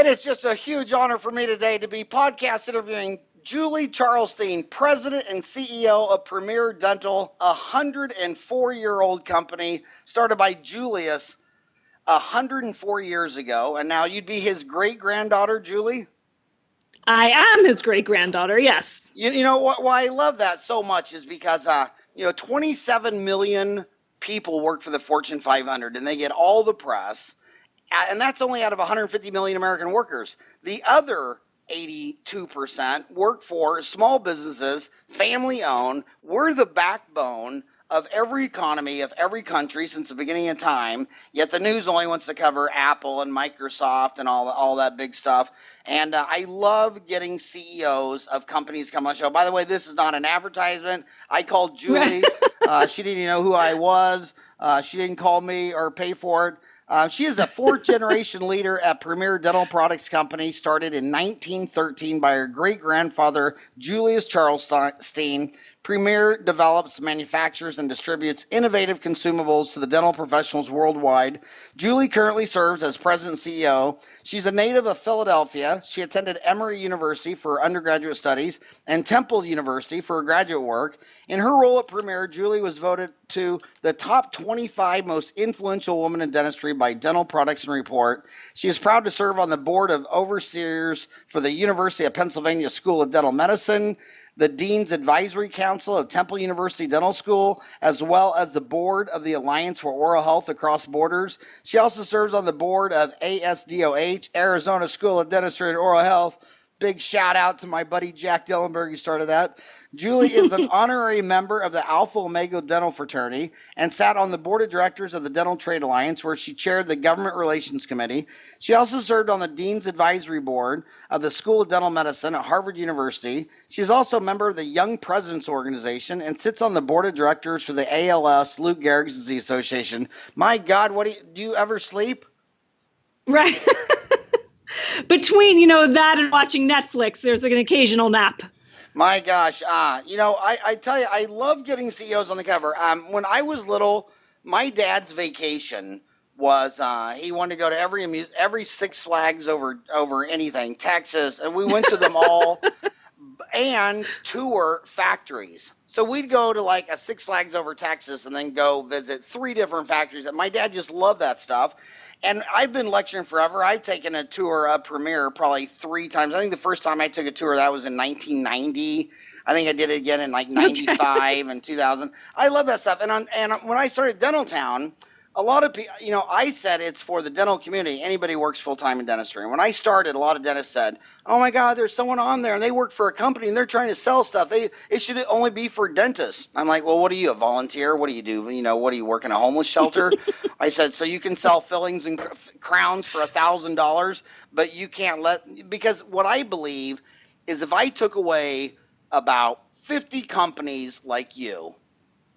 It is just a huge honor for me today to be podcast interviewing Julius Charlestein, President and CEO of Premier Dental, a 104-year-old company started by Julius 104 years ago. And now you'd be his great-granddaughter, Julie? I am his great-granddaughter, yes. You know why I love that so much is because, 27 million people work for the Fortune 500 and they get all the press. And that's only out of 150 million American workers. The other 82% work for small businesses, family-owned. We're the backbone of every economy of every country since the beginning of time, yet the news only wants to cover Apple and Microsoft and all that big stuff. And I love getting CEOs of companies come on the show. By the way, this is not an advertisement. I called Julie. She didn't even know who I was. She didn't call me or pay for it. She is a fourth-generation leader at Premier Dental Products Company, started in 1913 by her great-grandfather, Julius Charlestein. Premier develops, manufactures, and distributes innovative consumables to the dental professionals worldwide. Julie currently serves as President and CEO. She's a native of Philadelphia. She attended Emory University for undergraduate studies and Temple University for her graduate work. In her role at Premier, Julie was voted to the top 25 most influential women in dentistry by Dental Products and Report. She is proud to serve on the Board of Overseers for the University of Pennsylvania School of Dental Medicine, the Dean's Advisory Council of Temple University Dental School, as well as the board of the Alliance for Oral Health Across Borders. She also serves on the board of ASDOH, Arizona School of Dentistry and Oral Health. Big shout out to my buddy Jack Dillenberg who started that. Julie is an honorary member of the Alpha Omega Dental Fraternity and sat on the board of directors of the Dental Trade Alliance, where she chaired the Government Relations Committee. She also served on the Dean's Advisory Board of the School of Dental Medicine at Harvard University. She is also a member of the Young Presidents Organization and sits on the board of directors for the ALS, Lou Gehrig's Disease Association. My God, do you ever sleep? Right. Between, that and watching Netflix, there's an occasional nap. My gosh, I tell you, I love getting CEOs on the cover. When I was little, my dad's vacation was he wanted to go to every Six Flags over anything, Texas, and we went to them all and tour factories. So we'd go to like a Six Flags over Texas and then go visit 3 different factories. And my dad just loved that stuff. And I've been lecturing forever. I've taken a tour of Premier probably 3 times. I think the first time I took a tour, that was in 1990. I think I did it again in like 95 and 2000. I love that stuff. And when I started Dental Town, a lot of people, I said it's for the dental community. Anybody who works full-time in dentistry. And when I started, a lot of dentists said, oh my God, there's someone on there and they work for a company and they're trying to sell stuff. It should only be for dentists. I'm like, well, what are you, a volunteer? What do you do? What do you work in a homeless shelter? I said, so you can sell fillings and crowns for $1,000, but you can't because what I believe is if I took away about 50 companies like you,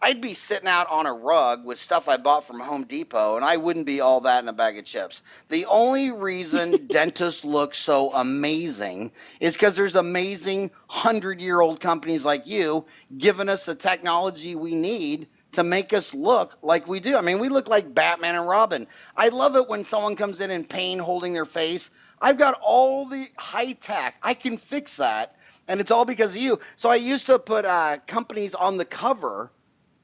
I'd be sitting out on a rug with stuff I bought from Home Depot, and I wouldn't be all that in a bag of chips. The only reason dentists look so amazing is because there's amazing 100-year-old companies like you giving us the technology we need to make us look like we do. I mean, we look like Batman and Robin. I love it when someone comes in pain holding their face. I've got all the high tech. I can fix that, and it's all because of you. So I used to put companies on the cover,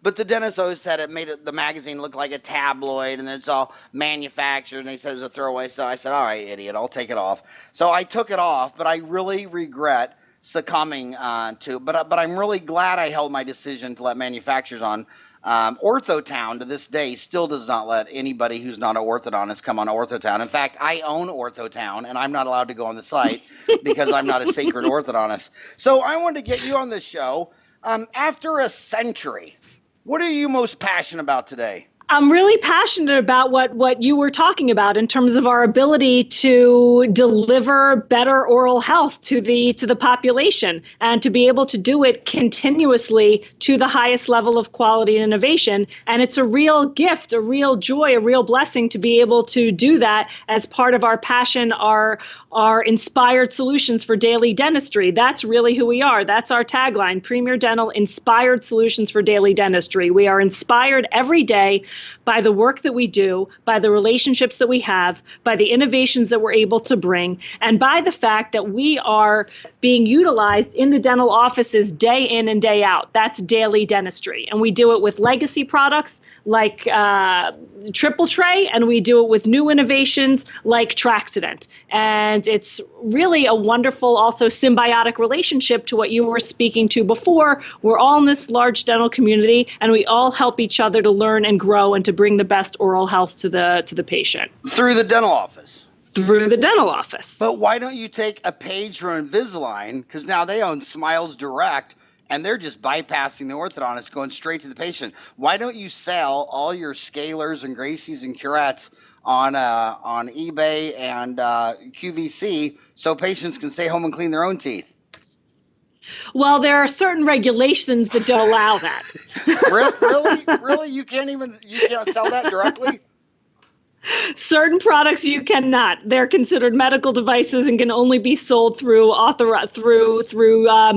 but the dentist always said it made the magazine look like a tabloid, and it's all manufactured, and they said it was a throwaway. So I said, all right, idiot, I'll take it off. So I took it off, but I really regret succumbing to, but I'm really glad I held my decision to let manufacturers on. OrthoTown to this day still does not let anybody who's not an orthodontist come on OrthoTown. In fact, I own OrthoTown, and I'm not allowed to go on the site because I'm not a sacred orthodontist. So I wanted to get you on this show. After a century, what are you most passionate about today? I'm really passionate about what you were talking about in terms of our ability to deliver better oral health to the population and to be able to do it continuously to the highest level of quality and innovation. And it's a real gift, a real joy, a real blessing to be able to do that as part of our passion, our inspired solutions for daily dentistry. That's really who we are. That's our tagline, Premier Dental, inspired solutions for daily dentistry. We are inspired every day by the work that we do, by the relationships that we have, by the innovations that we're able to bring, and by the fact that we are being utilized in the dental offices day in and day out. That's daily dentistry. And we do it with legacy products like Triple Tray, and we do it with new innovations like Traxident. And it's really a wonderful, also symbiotic relationship to what you were speaking to before. We're all in this large dental community, and we all help each other to learn and grow and to bring the best oral health to the patient. Through the dental office. Through the dental office. But why don't you take a page from Invisalign, because now they own Smiles Direct, and they're just bypassing the orthodontist, going straight to the patient. Why don't you sell all your scalers and Gracies and curettes on eBay and QVC so patients can stay home and clean their own teeth? Well, there are certain regulations that don't allow that. Really? You can't sell that directly? Certain products you cannot. They're considered medical devices and can only be sold through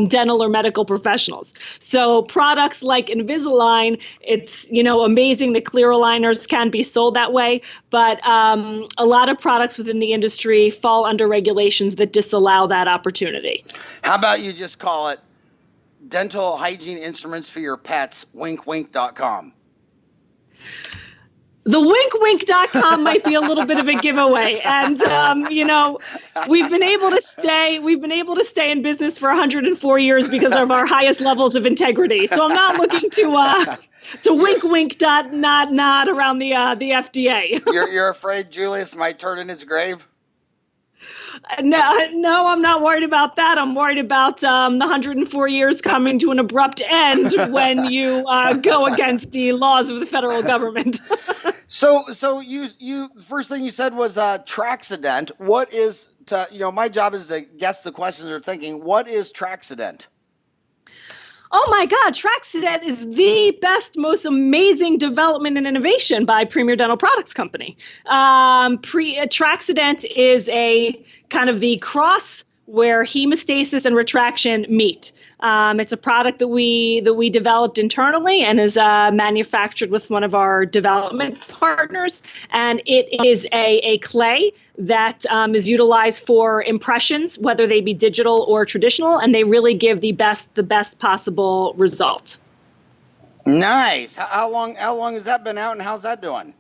dental or medical professionals. So products like Invisalign, it's amazing that clear aligners can be sold that way, but a lot of products within the industry fall under regulations that disallow that opportunity. How about you just call it dental hygiene instruments for your pets, winkwink.com? The winkwink.com might be a little bit of a giveaway. And, we've been able to stay in business for 104 years because of our highest levels of integrity. So I'm not looking to wink around the FDA. You're afraid Julius might turn in his grave? No, I'm not worried about that. I'm worried about the 104 years coming to an abrupt end when you go against the laws of the federal government. So you first thing you said was Traxident. What is my job is to guess the questions they're thinking. What is Traxident? Oh my God, Traxident is the best, most amazing development and innovation by Premier Dental Products Company. Traxident is a kind of the cross where hemostasis and retraction meet. It's a product that we developed internally and is manufactured with one of our development partners. And it is a clay that is utilized for impressions, whether they be digital or traditional, and they really give the best possible result. Nice. How long has that been out, and how's that doing?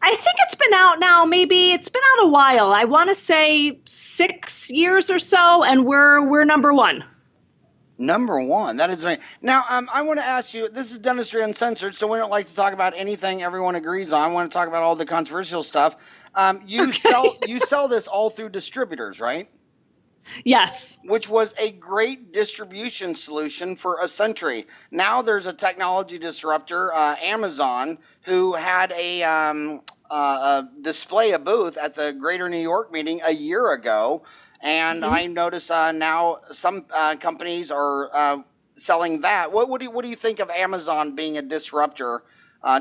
I think it's been out now. Maybe it's been out a while. I want to say 6 years or so, and we're number one. Number one. That is amazing. Now, I want to ask you. This is Dentistry Uncensored, so we don't like to talk about anything everyone agrees on. I want to talk about all the controversial stuff. You sell this all through distributors, right? Yes. Which was a great distribution solution for a century. Now there's a technology disruptor, Amazon, who had a display, a booth at the Greater New York meeting a year ago. And I notice now some companies are selling that. What do you think of Amazon being a disruptor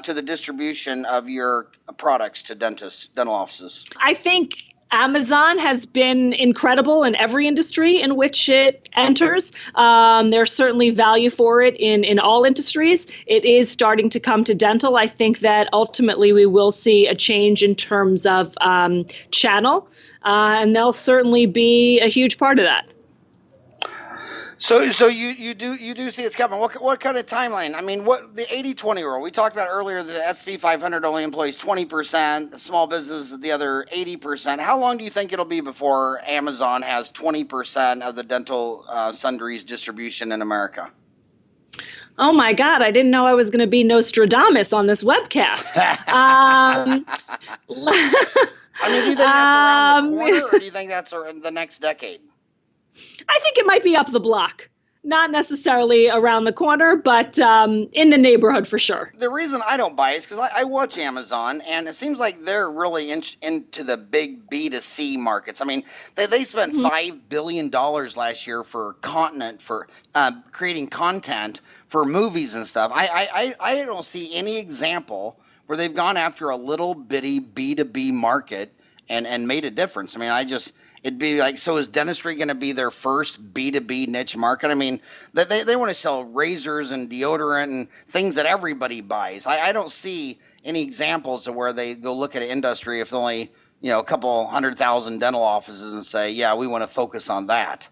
to the distribution of your products to dental offices? I think Amazon has been incredible in every industry in which it enters. There's certainly value for it in all industries. It is starting to come to dental. I think that ultimately we will see a change in terms of channel, and they'll certainly be a huge part of that. So you do see it's coming. What kind of timeline? I mean, what the 80-20 rule we talked about earlier? The SP 500 only employs 20%, small business the other 80%. How long do you think it'll be before Amazon has 20% of the dental sundries distribution in America? Oh my God, I didn't know I was going to be Nostradamus on this webcast. I mean, do you think that's around the corner, or do you think that's the next decade? I think it might be up the block. Not necessarily around the corner, but in the neighborhood for sure. The reason I don't buy it is because I watch Amazon, and it seems like they're really into the big B2C markets. I mean, they spent $5 billion last year for creating content for movies and stuff. I don't see any example where they've gone after a little bitty B2B market and made a difference. I mean, it'd be like, so is dentistry going to be their first B2B niche market? I mean, they want to sell razors and deodorant and things that everybody buys. I don't see any examples of where they go look at an industry if only, a couple 100,000 dental offices and say, yeah, we want to focus on that.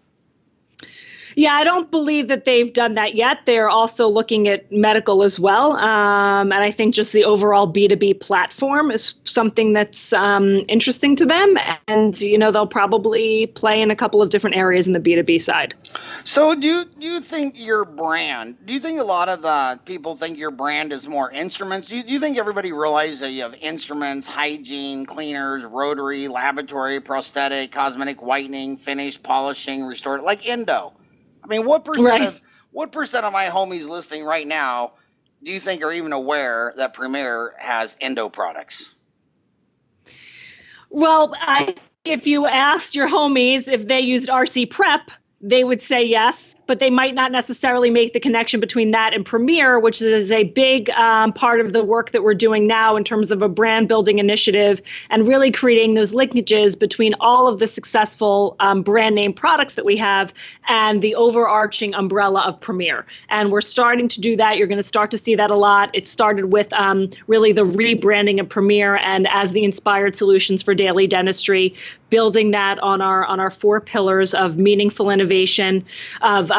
Yeah, I don't believe that they've done that yet. They're also looking at medical as well. And I think just the overall B2B platform is something that's interesting to them. And, they'll probably play in a couple of different areas in the B2B side. So do you think your brand, do you think a lot of people think your brand is more instruments? Do you think everybody realizes that you have instruments, hygiene, cleaners, rotary, laboratory, prosthetic, cosmetic whitening, finish, polishing, restorative, like endo? I mean, what percent of my homies listening right now do you think are even aware that Premier has endo products? Well, if you asked your homies if they used RC Prep, they would say yes, but they might not necessarily make the connection between that and Premier, which is a big part of the work that we're doing now in terms of a brand building initiative and really creating those linkages between all of the successful brand name products that we have and the overarching umbrella of Premier. And we're starting to do that. You're going to start to see that a lot. It started with really the rebranding of Premier and as the inspired solutions for daily dentistry, building that on our 4 pillars of meaningful innovation, of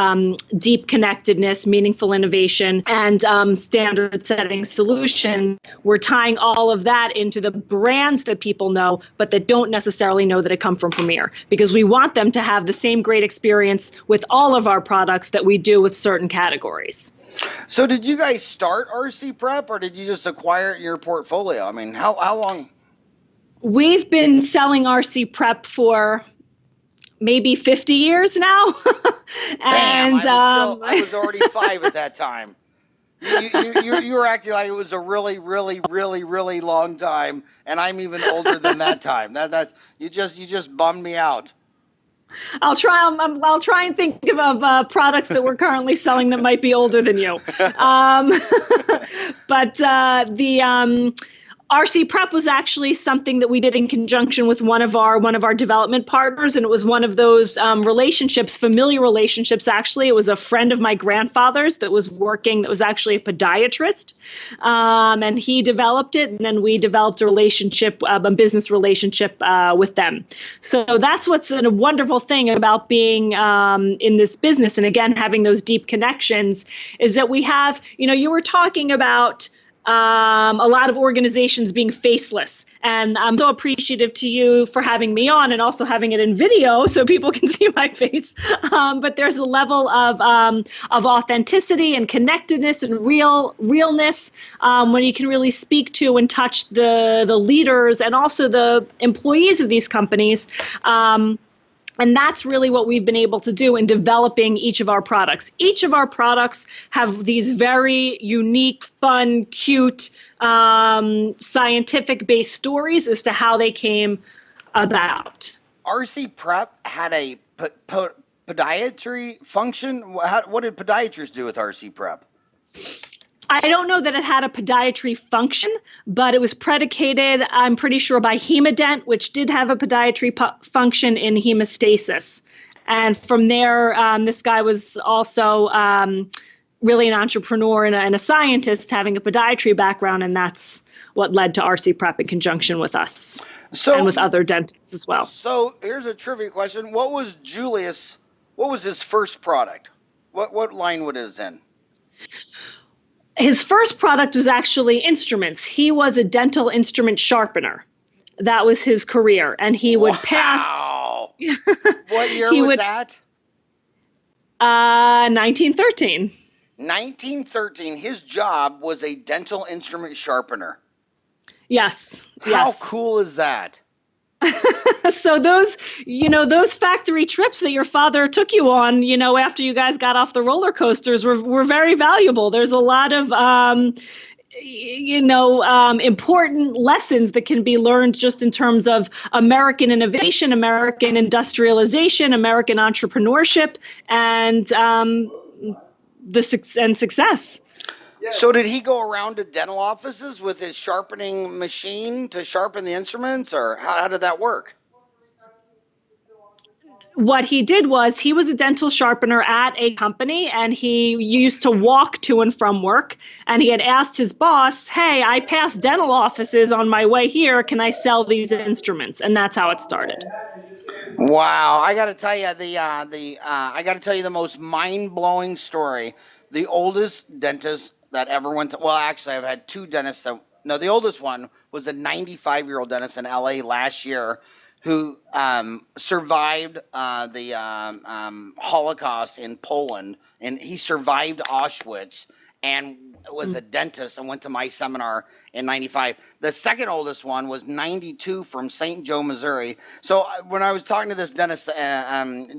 deep connectedness, meaningful innovation, and standard setting solution. We're tying all of that into the brands that people know, but that don't necessarily know that it come from Premier, because we want them to have the same great experience with all of our products that we do with certain categories. So did you guys start RC Prep or did you just acquire it in your portfolio? I mean, how long? We've been selling RC Prep for maybe 50 years now. Damn, And I was already 5 at that time. You were acting like it was a really, really, really, really long time, and I'm even older than that time. That you just bummed me out. I'll try and think of products that we're currently selling that might be older than you. But the RC Prep was actually something that we did in conjunction with one of our development partners, and it was one of those relationships, familiar relationships. Actually, it was a friend of my grandfather's that was actually a podiatrist, and he developed it, and then we developed a business relationship with them. So that's what's a wonderful thing about being in this business, and again having those deep connections, is that we have. You were talking about a lot of organizations being faceless. And I'm so appreciative to you for having me on and also having it in video so people can see my face. But there's a level of authenticity and connectedness and realness when you can really speak to and touch the leaders and also the employees of these companies. And that's really what we've been able to do in developing each of our products. Each of our products have these very unique, fun, cute, scientific-based stories as to how they came about. RC Prep had a podiatry function. What did podiatrists do with RC Prep? I don't know that it had a podiatry function, but it was predicated, I'm pretty sure, by Hemodent, which did have a podiatry function in hemostasis. And from there, this guy was also really an entrepreneur and a scientist having a podiatry background, and that's what led to RC Prep in conjunction with us and with other dentists as well. So here's a trivia question. What was his first product? What line was it in? His first product was actually instruments. He was a dental instrument sharpener. That was his career. And he would pass. What year was that? 1913. 1913. His job was a dental instrument sharpener. Yes. How cool is that? So those factory trips that your father took you on, after you guys got off the roller coasters were very valuable. There's a lot of, important lessons that can be learned just in terms of American innovation, American industrialization, American entrepreneurship, and success. So did he go around to dental offices with his sharpening machine to sharpen the instruments, or how did that work? what he did was he was a dental sharpener at a company, and he used to walk to and from work. And he had asked his boss, "Hey, I pass dental offices on my way here. Can I sell these instruments?" And that's how it started. Wow, I got to tell you I got to tell you the most mind-blowing story. The oldest dentist that ever went to, well, actually, I've had two dentists that, no, the oldest one was a 95-year-old dentist in LA last year who survived the Holocaust in Poland, and he survived Auschwitz and was a dentist and went to my seminar in 95. The second oldest one was 92 from St. Joe, Missouri. So when I was talking to this dentist,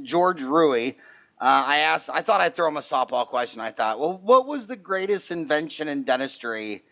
George Rui, I thought I'd throw him a softball question. I thought, well, what was the greatest invention in dentistry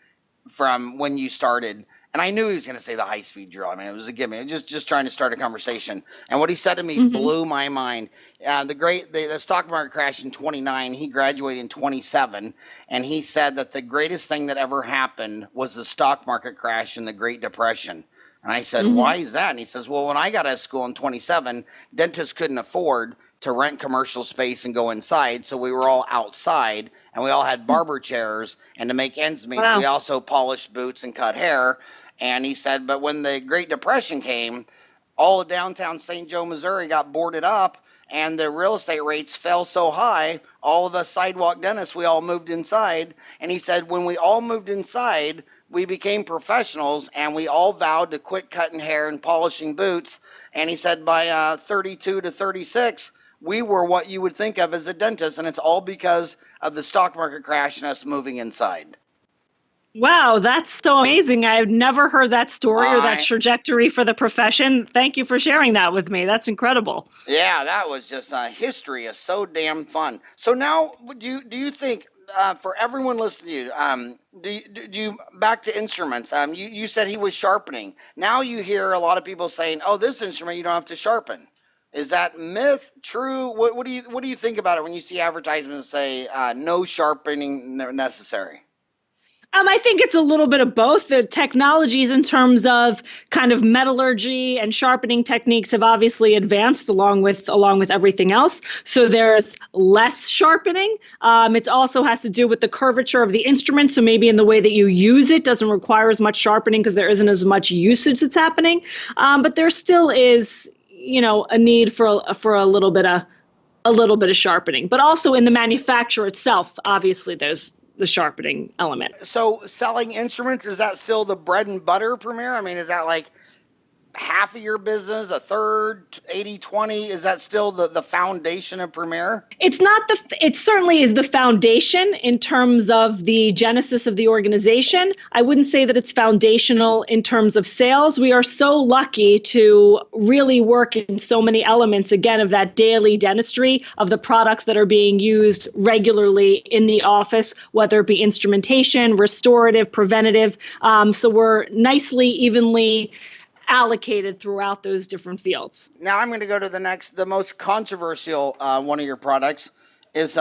from when you started? And I knew he was going to say the high-speed drill. I mean, it was a gimme. Just trying to start a conversation. And what he said to me blew my mind. The stock market crashed in 29. He graduated in 27. And he said that the greatest thing that ever happened was the stock market crash in the Great Depression. And I said, why is that? And he says, well, when I got out of school in 27, dentists couldn't afford to rent commercial space and go inside. So we were all outside, and we all had barber chairs. And to make ends meet, we also polished boots and cut hair. And he said, but when the Great Depression came, all of downtown St. Joe, Missouri got boarded up, and the real estate rates fell so high, all of us sidewalk dentists, we all moved inside. And he said, when we all moved inside, we became professionals, and we all vowed to quit cutting hair and polishing boots. And he said by 32 to 36, we were what you would think of as a dentist, and it's all because of the stock market crash and us moving inside. Wow, that's so amazing. I've never heard that story or that trajectory for the profession. Thank you for sharing that with me. That's incredible. Yeah, that was just history is so damn fun. So now, do you think for everyone listening to you, do you back to instruments? You said he was sharpening. Now you hear a lot of people saying, "Oh, this instrument you don't have to sharpen." Is that myth? True? What do you think about it when you see advertisements say no sharpening necessary? I think it's a little bit of both. The technologies in terms of kind of metallurgy and sharpening techniques have obviously advanced along with everything else. So there's less sharpening. It also has to do with the curvature of the instrument. So maybe in the way that you use it doesn't require as much sharpening because there isn't as much usage that's happening. But there still is, a need for a little bit of sharpening. But also in the manufacture itself, obviously there's the sharpening element. So selling instruments, is that still the bread and butter, Premier? I mean, is that like half of your business, a third, 80-20? Is that still the foundation of Premier? It's not it certainly is the foundation in terms of the genesis of the organization. I wouldn't say that it's foundational in terms of sales. We are so lucky to really work in so many elements, again, of that daily dentistry, of the products that are being used regularly in the office, whether it be instrumentation, restorative, preventative. So we're nicely, evenly allocated throughout those different fields. Now I'm going to go to the most controversial one of your products is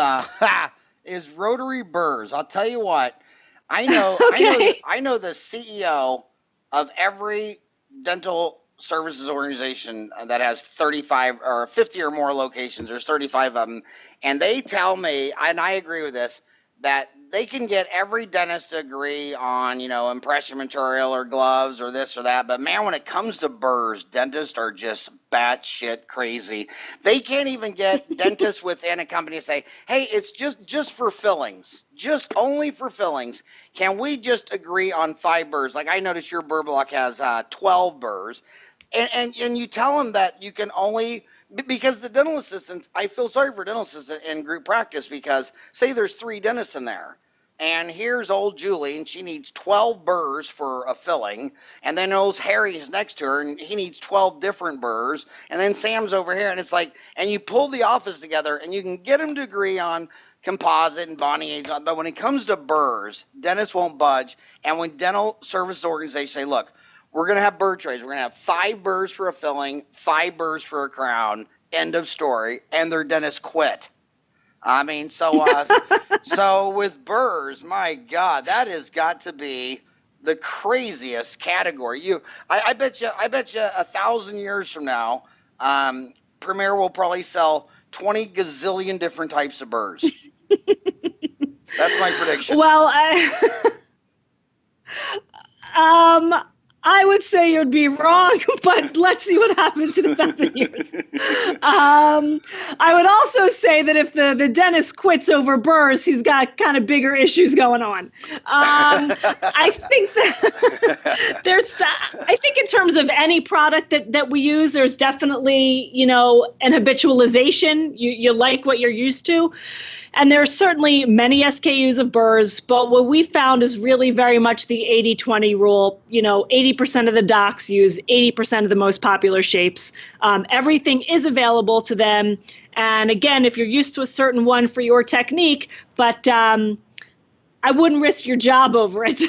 is rotary burrs. I'll tell you what, I know the CEO of every dental services organization that has 35 or 50 or more locations. There's 35 of them, and they tell me, and I agree with this, that they can get every dentist to agree on, impression material or gloves or this or that. But man, when it comes to burrs, dentists are just batshit crazy. They can't even get dentists within a company to say, hey, it's just for fillings, just only for fillings. Can we just agree on 5 burrs? Like I noticed your burr block has 12 burrs. And you tell them that you can only, because the dental assistants, I feel sorry for dental assistants in group practice because say there's 3 dentists in there, and here's old Julie, and she needs 12 burrs for a filling, and then old Harry is next to her, and he needs 12 different burrs, and then Sam's over here, and it's like, and you pull the office together, and you can get them to agree on composite and bonding aids, but when it comes to burrs, dentists won't budge, and when dental services organizations say, look, we're going to have burr trays. We're going to have 5 burrs for a filling, 5 burrs for a crown, end of story, and their dentist quit. I mean, so with burrs, my God, that has got to be the craziest category. I bet you 1,000 years from now, Premier will probably sell 20 gazillion different types of burrs. That's my prediction. Well, I would say you'd be wrong, but let's see what happens in 1,000 years. I would also say that if the dentist quits over burrs, he's got kind of bigger issues going on. I think that I think in terms of any product that we use, there's definitely, an habitualization. You like what you're used to. And there are certainly many SKUs of burrs, but what we found is really very much the 80-20 rule. 80% of the docs use 80% of the most popular shapes. Everything is available to them. And again, if you're used to a certain one for your technique, but I wouldn't risk your job over it.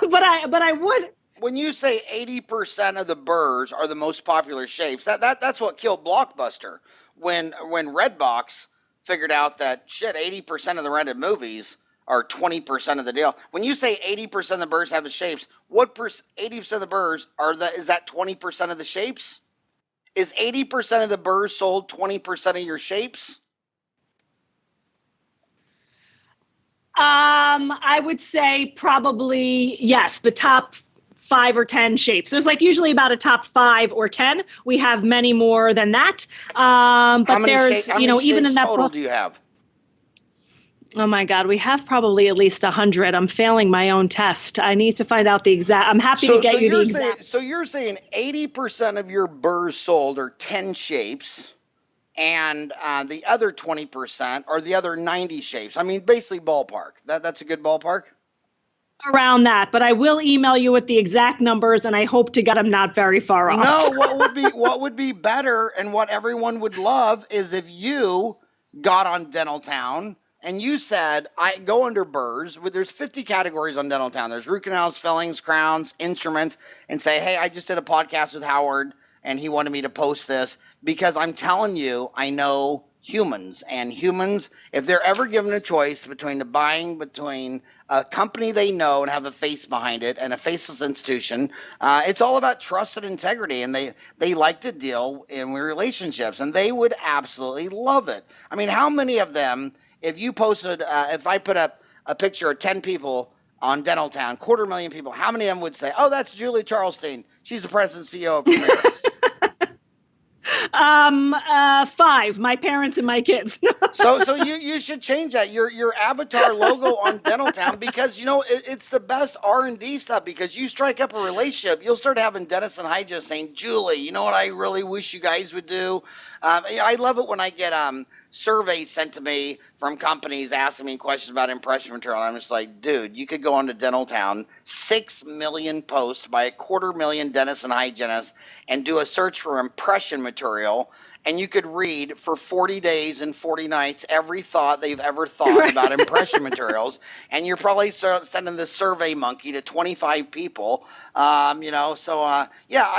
but I would. When you say 80% of the burrs are the most popular shapes, that's what killed Blockbuster. When Redbox figured out that 80% of the rented movies are 20% of the deal. When you say 80% of the burrs have the shapes, 80% of the burrs is that 20% of the shapes? Is 80% of the burrs sold 20% of your shapes? I would say probably yes, the top 5 or 10 shapes. There's usually about a top 5 or 10. We have many more than that. But how many there's, even in that total book, do you have? Oh my God, we have probably at least 100. I'm failing my own test. I need to find out the exact. I'm happy to get you the exact. So you're saying 80% of your burrs sold are 10 shapes, and the other 20% are the other 90 shapes. I mean, basically ballpark. That's a good ballpark? Around that, but I will email you with the exact numbers, and I hope to get them not very far off. No, what would be better and what everyone would love is if you got on Dental Town and you said, I go under burrs, there's 50 categories on Dental Town. There's root canals, fillings, crowns, instruments, and say, hey, I just did a podcast with Howard and he wanted me to post this because I'm telling you, I know humans, and humans, if they're ever given a choice between a company they know and have a face behind it and a faceless institution, it's all about trust and integrity, and they like to deal in relationships, and they would absolutely love it. I mean, how many of them, if you posted, if I put up a picture of 10 people on Dental Town, 250,000 people, how many of them would say, oh, that's Julie Charlestein, she's the president and CEO of Premier? 5, my parents and my kids. So you should change that, your avatar logo on Dental Town, because it's the best R&D stuff, because you strike up a relationship, you'll start having dentists and hygienists saying, Julie, you know what I really wish you guys would do? I love it when I get surveys sent to me from companies asking me questions about impression material. I'm just like, dude, you could go on to Dental Town, 6 million posts by 250,000 dentists and hygienists, and do a search for impression material, and you could read for 40 days and 40 nights every thought they've ever thought about impression materials, and you're probably sending the survey monkey to 25 people, I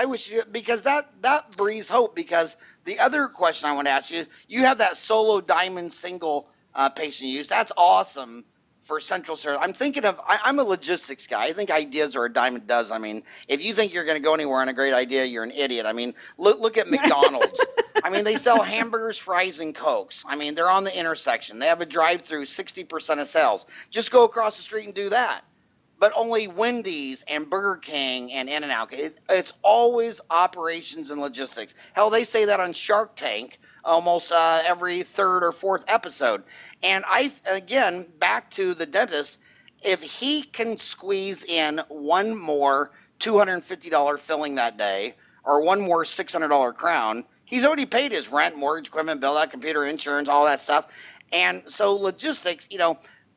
wish you, because that breathes hope. Because the other question I want to ask you, you have that solo diamond single patient use. That's awesome for central service. I'm thinking of, I'm a logistics guy. I think ideas are a dime a dozen. I mean, if you think you're going to go anywhere on a great idea, you're an idiot. I mean, look at McDonald's. I mean, they sell hamburgers, fries, and Cokes. I mean, they're on the intersection. They have a drive-through, 60% of sales. Just go across the street and do that. But only Wendy's and Burger King and In-N-Out. It's always operations and logistics. Hell, they say that on Shark Tank almost every third or fourth episode. And again, back to the dentist, if he can squeeze in one more $250 filling that day or one more $600 crown, he's already paid his rent, mortgage, equipment, bill, that computer, insurance, all that stuff. And so logistics,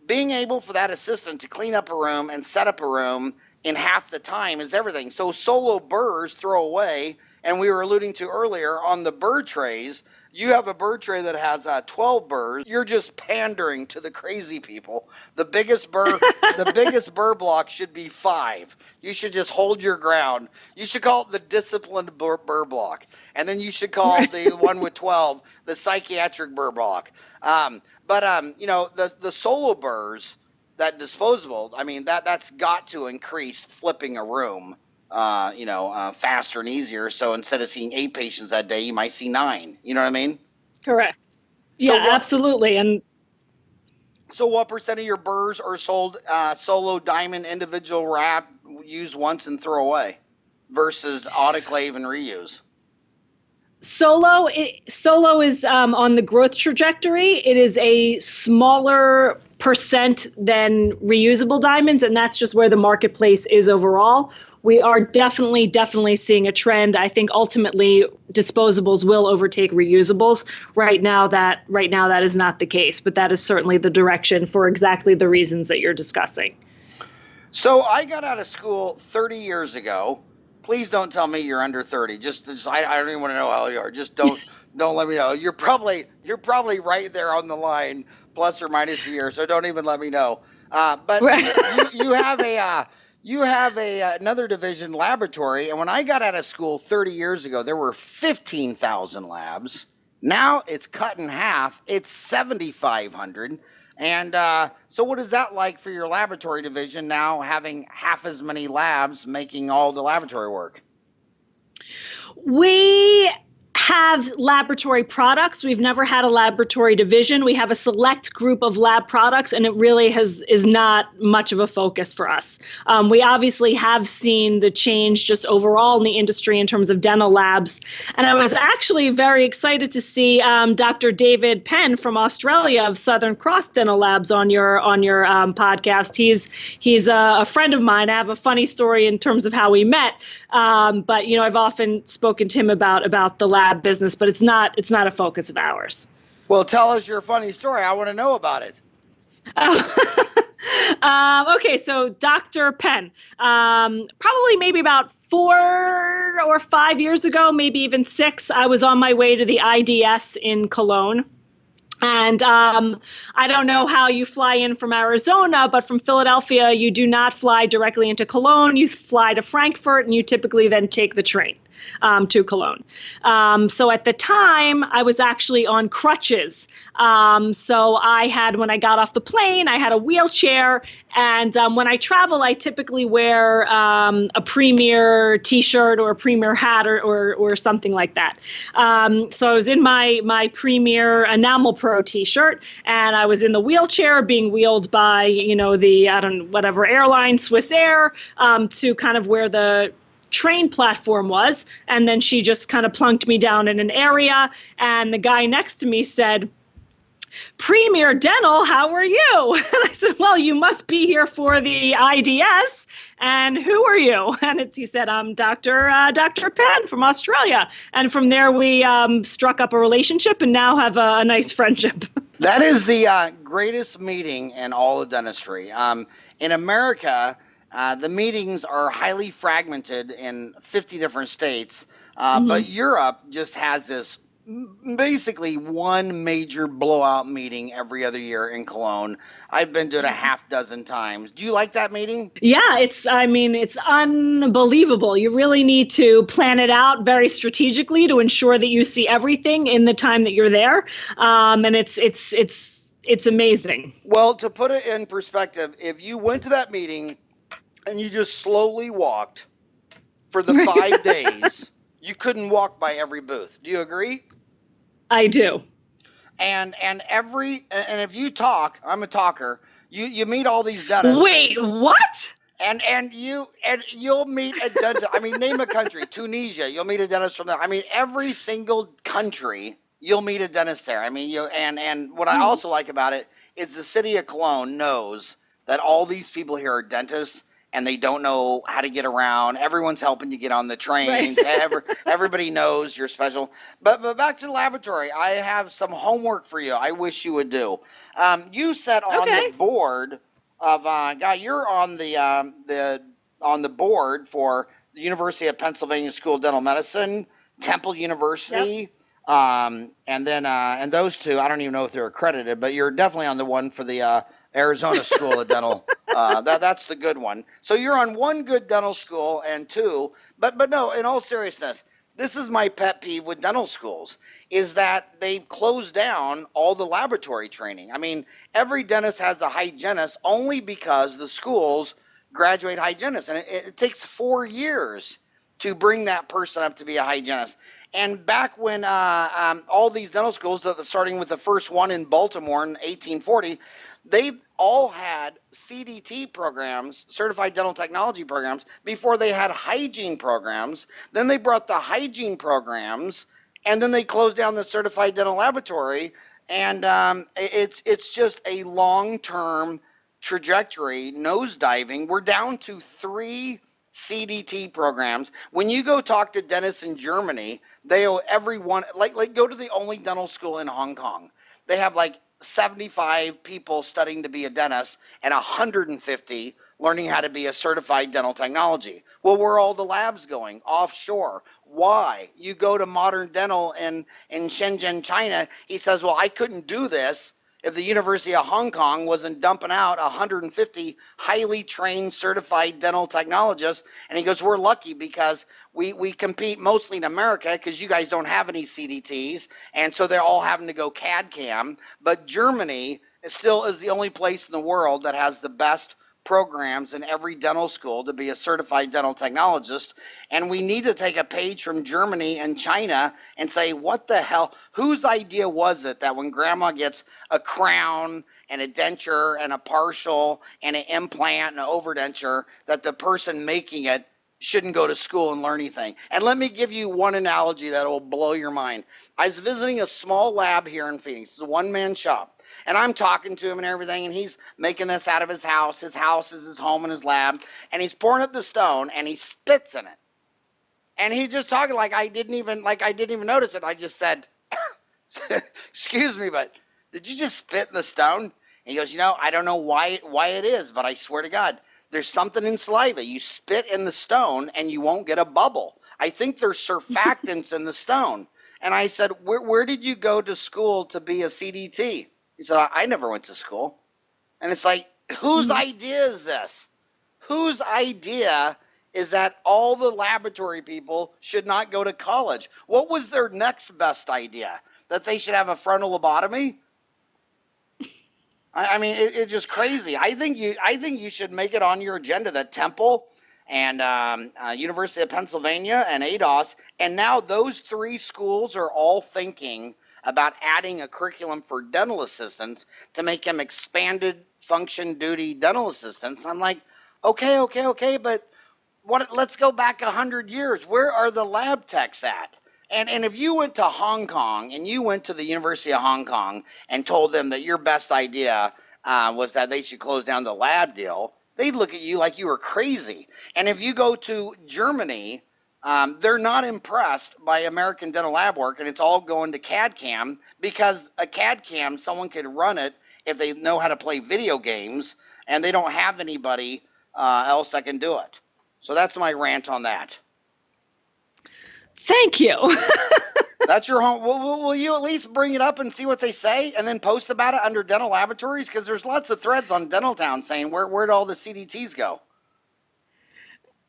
being able for that assistant to clean up a room and set up a room in half the time is everything. So solo burrs throw away, and we were alluding to earlier on the burr trays, you have a burr tray that has 12 burrs. You're just pandering to the crazy people. The biggest burr block should be 5. You should just hold your ground. You should call it the disciplined burr block. And then you should call the one with 12 the psychiatric burr block. The solo burrs, that disposable, I mean, that's got to increase flipping a room faster and easier. So instead of seeing 8 patients that day, you might see 9. You know what I mean? Correct. So Yeah, absolutely. And so what percent of your burrs are sold solo diamond individual wrap, use once and throw away, versus autoclave and reuse? Solo is on the growth trajectory. It is a smaller percent than reusable diamonds, and that's just where the marketplace is overall. We are definitely seeing a trend. I think ultimately disposables will overtake reusables. Right now that is not the case, but that is certainly the direction for exactly the reasons that you're discussing. So I got out of school 30 years ago. Please don't tell me you're under 30. I don't even want to know how you are. Just don't let me know. You're probably right there on the line, plus or minus a year. So don't even let me know. But Right. you have another division, laboratory. And when I got out of school 30 years ago, there were 15,000 labs. Now it's cut in half. It's 7,500. And so what is that like for your laboratory division now, having half as many labs making all the laboratory work? We have laboratory products. We've never had a laboratory division. We have a select group of lab products, and it really is not much of a focus for us. We obviously have seen the change just overall in the industry in terms of dental labs. And I was actually very excited to see Dr. David Penn from Australia of Southern Cross Dental Labs on your podcast. He's a friend of mine. I have a funny story in terms of how we met. But I've often spoken to him about the lab business, but it's not a focus of ours. Well, tell us your funny story. I want to know about it. Okay, so Dr. Penn, probably maybe about 4 or 5 years ago, maybe even 6, I was on my way to the IDS in Cologne. And I don't know how you fly in from Arizona, but from Philadelphia, you do not fly directly into Cologne. You fly to Frankfurt, and you typically then take the train to Cologne. So at the time, I was actually on crutches. So when I got off the plane, I had a wheelchair. And when I travel, I typically wear a Premier T-shirt or a Premier hat or something like that. So I was in my Premier Enamel Pro T-shirt, and I was in the wheelchair being wheeled by, whatever airline, Swiss Air, to kind of where the train platform was. And then she just kind of plunked me down in an area, and the guy next to me said, "Premier Dental, how are you?" And I said, "Well, you must be here for the IDS. And who are you?" And he said, "I'm Dr. Penn from Australia." And from there, we struck up a relationship and now have a nice friendship. That is the greatest meeting in all of dentistry. In America, the meetings are highly fragmented in 50 different states, but Europe just has this basically one major blowout meeting every other year in Cologne. I've been to it a half dozen times. Do you like that meeting? Yeah, it's unbelievable. You really need to plan it out very strategically to ensure that you see everything in the time that you're there. And it's amazing. Well, to put it in perspective, if you went to that meeting and you just slowly walked for the 5 days, you couldn't walk by every booth. Do you agree? I do. And if you talk, I'm a talker. You meet all these dentists. Wait, what? And you'll meet a dentist. I mean, name a country. Tunisia, you'll meet a dentist from there. I mean, every single country you'll meet a dentist there. I mean, and what I also like about it is the city of Cologne knows that all these people here are dentists, and they don't know how to get around. Everyone's helping you get on the trains. Right. Everybody knows you're special. But back to the laboratory, I have some homework for you I wish you would do. You sat on the board of, you're on the board for the University of Pennsylvania School of Dental Medicine, Temple University, and those two, I don't even know if they're accredited, but you're definitely on the one for the Arizona School of Dental. That's the good one. So you're on one good dental school and two, but no, in all seriousness, this is my pet peeve with dental schools, is that they've closed down all the laboratory training. I mean, every dentist has a hygienist only because the schools graduate hygienist, and it takes 4 years to bring that person up to be a hygienist. And back when all these dental schools, starting with the first one in Baltimore in 1840, they all had CDT programs, certified dental technology programs, before they had hygiene programs. Then they brought the hygiene programs, and then they closed down the certified dental laboratory. And it's just a long-term trajectory, nosediving. We're down to 3 CDT programs. When you go talk to dentists in Germany, they owe everyone, like go to the only dental school in Hong Kong. They have like 75 people studying to be a dentist and 150 learning how to be a certified dental technology. Well, where are all the labs going? Offshore. Why? You go to Modern Dental in Shenzhen, China. He says, well, I couldn't do this if the University of Hong Kong wasn't dumping out 150 highly trained certified dental technologists. And he goes, we're lucky because we compete mostly in America because you guys don't have any CDTs. And so they're all having to go CAD CAM. But Germany still is the only place in the world that has the best programs in every dental school to be a certified dental technologist. And we need to take a page from Germany and China and say, what the hell, whose idea was it that when grandma gets a crown and a denture and a partial and an implant and an overdenture, that the person making it shouldn't go to school and learn anything? And let me give you one analogy that will blow your mind. I was visiting a small lab here in Phoenix. It's a one-man shop. And I'm talking to him and everything, and he's making this out of his house. His house is his home and his lab. And he's pouring up the stone, and he spits in it. And he's just talking like I didn't even notice it. I just said, excuse me, but did you just spit in the stone? And he goes, I don't know why it is, but I swear to God, there's something in saliva. You spit in the stone, and you won't get a bubble. I think there's surfactants in the stone. And I said, where did you go to school to be a CDT? He said, I never went to school. And it's like, whose idea is this? Whose idea is that all the laboratory people should not go to college? What was their next best idea? That they should have a frontal lobotomy? I mean, it's just crazy. I think you should make it on your agenda that Temple and University of Pennsylvania and ASDOH, and now those 3 schools are all thinking about adding a curriculum for dental assistants to make them expanded function duty dental assistants. I'm like, okay, but let's go back 100 years. Where are the lab techs at? And if you went to Hong Kong and you went to the University of Hong Kong and told them that your best idea was that they should close down the lab deal, they'd look at you like you were crazy. And if you go to Germany, they're not impressed by American dental lab work, and it's all going to CAD CAM because a CAD CAM, someone could run it if they know how to play video games, and they don't have anybody else that can do it. So that's my rant on that. Thank you. That's your home. Will you at least bring it up and see what they say and then post about it under dental laboratories? Because there's lots of threads on Dental Town saying, where'd all the CDTs go?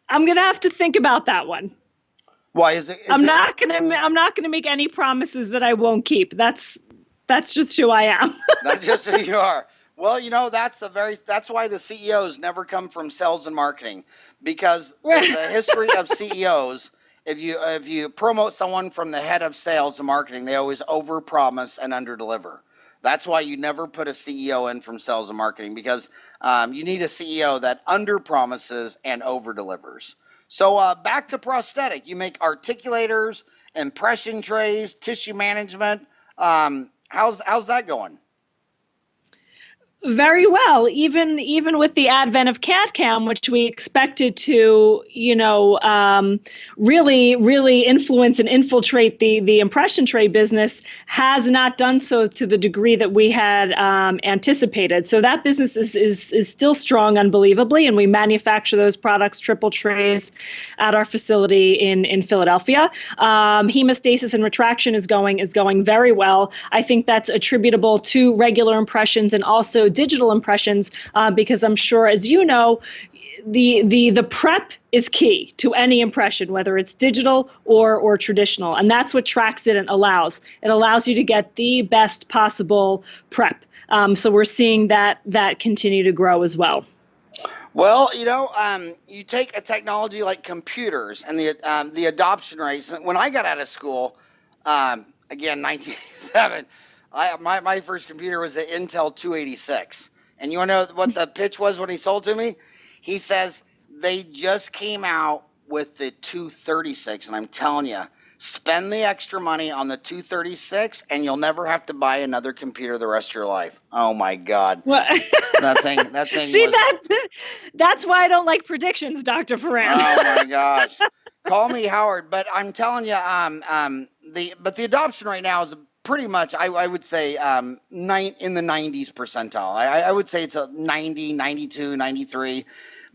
I'm going to have to think about that one. Why is it? I'm not gonna make any promises that I won't keep. That's just who I am. That's just who you are. Well, that's why the CEOs never come from sales and marketing, because the history of CEOs, if you promote someone from the head of sales and marketing, they always overpromise and underdeliver. That's why you never put a CEO in from sales and marketing, because you need a CEO that underpromises and overdelivers. So back to prosthetic. You make articulators, impression trays, tissue management. How's that going? Very well, even with the advent of CAD/CAM, which we expected to, really influence and infiltrate the impression tray business, has not done so to the degree that we had anticipated. So that business is still strong, unbelievably, and we manufacture those products, triple trays, at our facility in Philadelphia. Hemostasis and retraction is going very well. I think that's attributable to regular impressions and also digital impressions, because I'm sure, as you know, the prep is key to any impression, whether it's digital or traditional, and that's what tracks it and allows. It allows you to get the best possible prep. So we're seeing that continue to grow as well. Well, you take a technology like computers and the adoption rates. When I got out of school, again, 1987, my first computer was an Intel 286. And you want to know what the pitch was when he sold to me? He says they just came out with the 236, and I'm telling you, spend the extra money on the 236, and you'll never have to buy another computer the rest of your life. Oh my God, Well, that thing see was. that's why I don't like predictions, Dr. Farran. Oh my gosh. Call me Howard, but I'm telling you, the adoption right now is pretty much, I would say, in the 90s percentile. I would say it's a 90, 92, 93.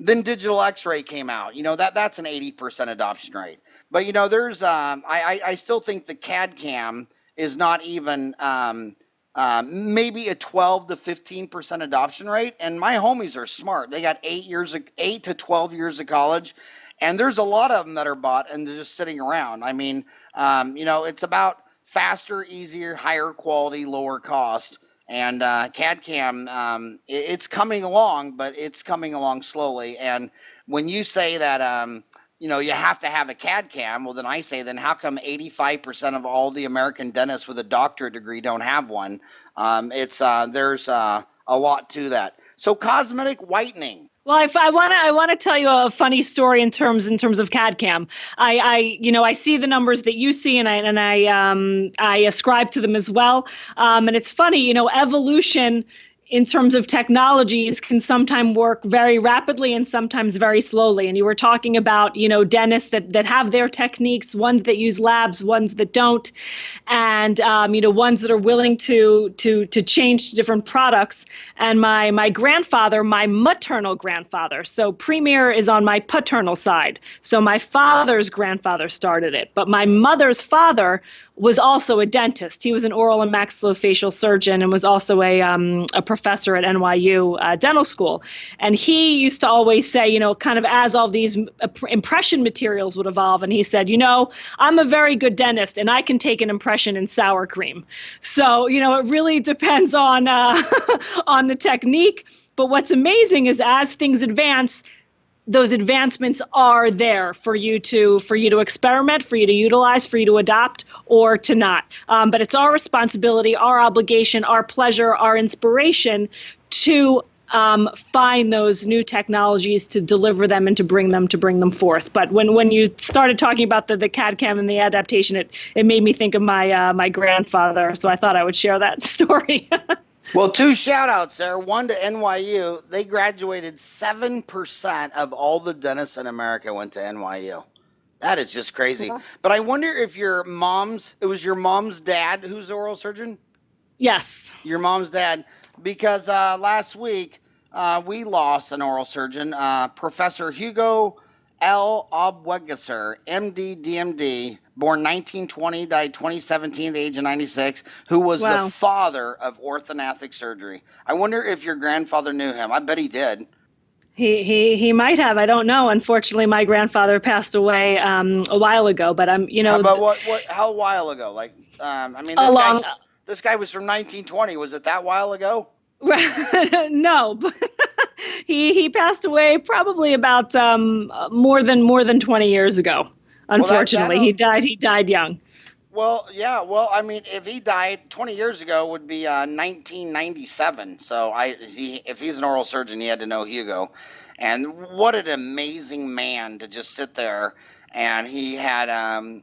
Then digital X-ray came out. That's an 80% adoption rate. But there's I still think the CAD CAM is not even maybe a 12 to 15% adoption rate. And my homies are smart. They got 8 to 12 years of college, and there's a lot of them that are bought and they're just sitting around. I mean, it's about faster, easier, higher quality, lower cost. And CAD CAM, it's coming along, but it's coming along slowly. And when you say that, you have to have a CAD CAM, well, then I say, then how come 85% of all the American dentists with a doctorate degree don't have one? There's a lot to that. So cosmetic whitening. Well, if I want to tell you a funny story in terms of CAD CAM. I see the numbers that you see, and I ascribe to them as well. And it's funny, evolution in terms of technologies can sometimes work very rapidly and sometimes very slowly. And you were talking about, dentists that have their techniques, ones that use labs, ones that don't, and, ones that are willing to change to different products. And my grandfather, my maternal grandfather, so Premier is on my paternal side. So my father's grandfather started it, but my mother's father was also a dentist. He was an oral and maxillofacial surgeon and was also a professor at NYU dental school. And he used to always say, kind of as all these impression materials would evolve, and he said, I'm a very good dentist and I can take an impression in sour cream. So, it really depends on on the technique. But what's amazing is as things advance, those advancements are there for you to experiment, for you to utilize, for you to adopt, or to not. But it's our responsibility, our obligation, our pleasure, our inspiration to find those new technologies, to deliver them and to bring them forth. But when you started talking about the CAD CAM and the adaptation, it made me think of my grandfather. So I thought I would share that story. Well, two shout outs there. One to NYU. They graduated 7% of all the dentists in America went to NYU. That is just crazy. But I wonder if it was your mom's dad who's the oral surgeon? Yes. Your mom's dad. Because last week we lost an oral surgeon, Professor Hugo L. Obwegesser, MD, DMD, born 1920, died 2017, the age of 96, who was Wow. the father of orthodontic surgery. I wonder if your grandfather knew him. I bet he did. He might have. I don't know. Unfortunately, my grandfather passed away a while ago. But How about how while ago? Like, I mean, this guy was from 1920. Was it that while ago? No, but he passed away probably about more than 20 years ago. Unfortunately, he died young. Well, yeah. Well, I mean, if he died 20 years ago, would be 1997. So if he's an oral surgeon, he had to know Hugo. And what an amazing man to just sit there. And he had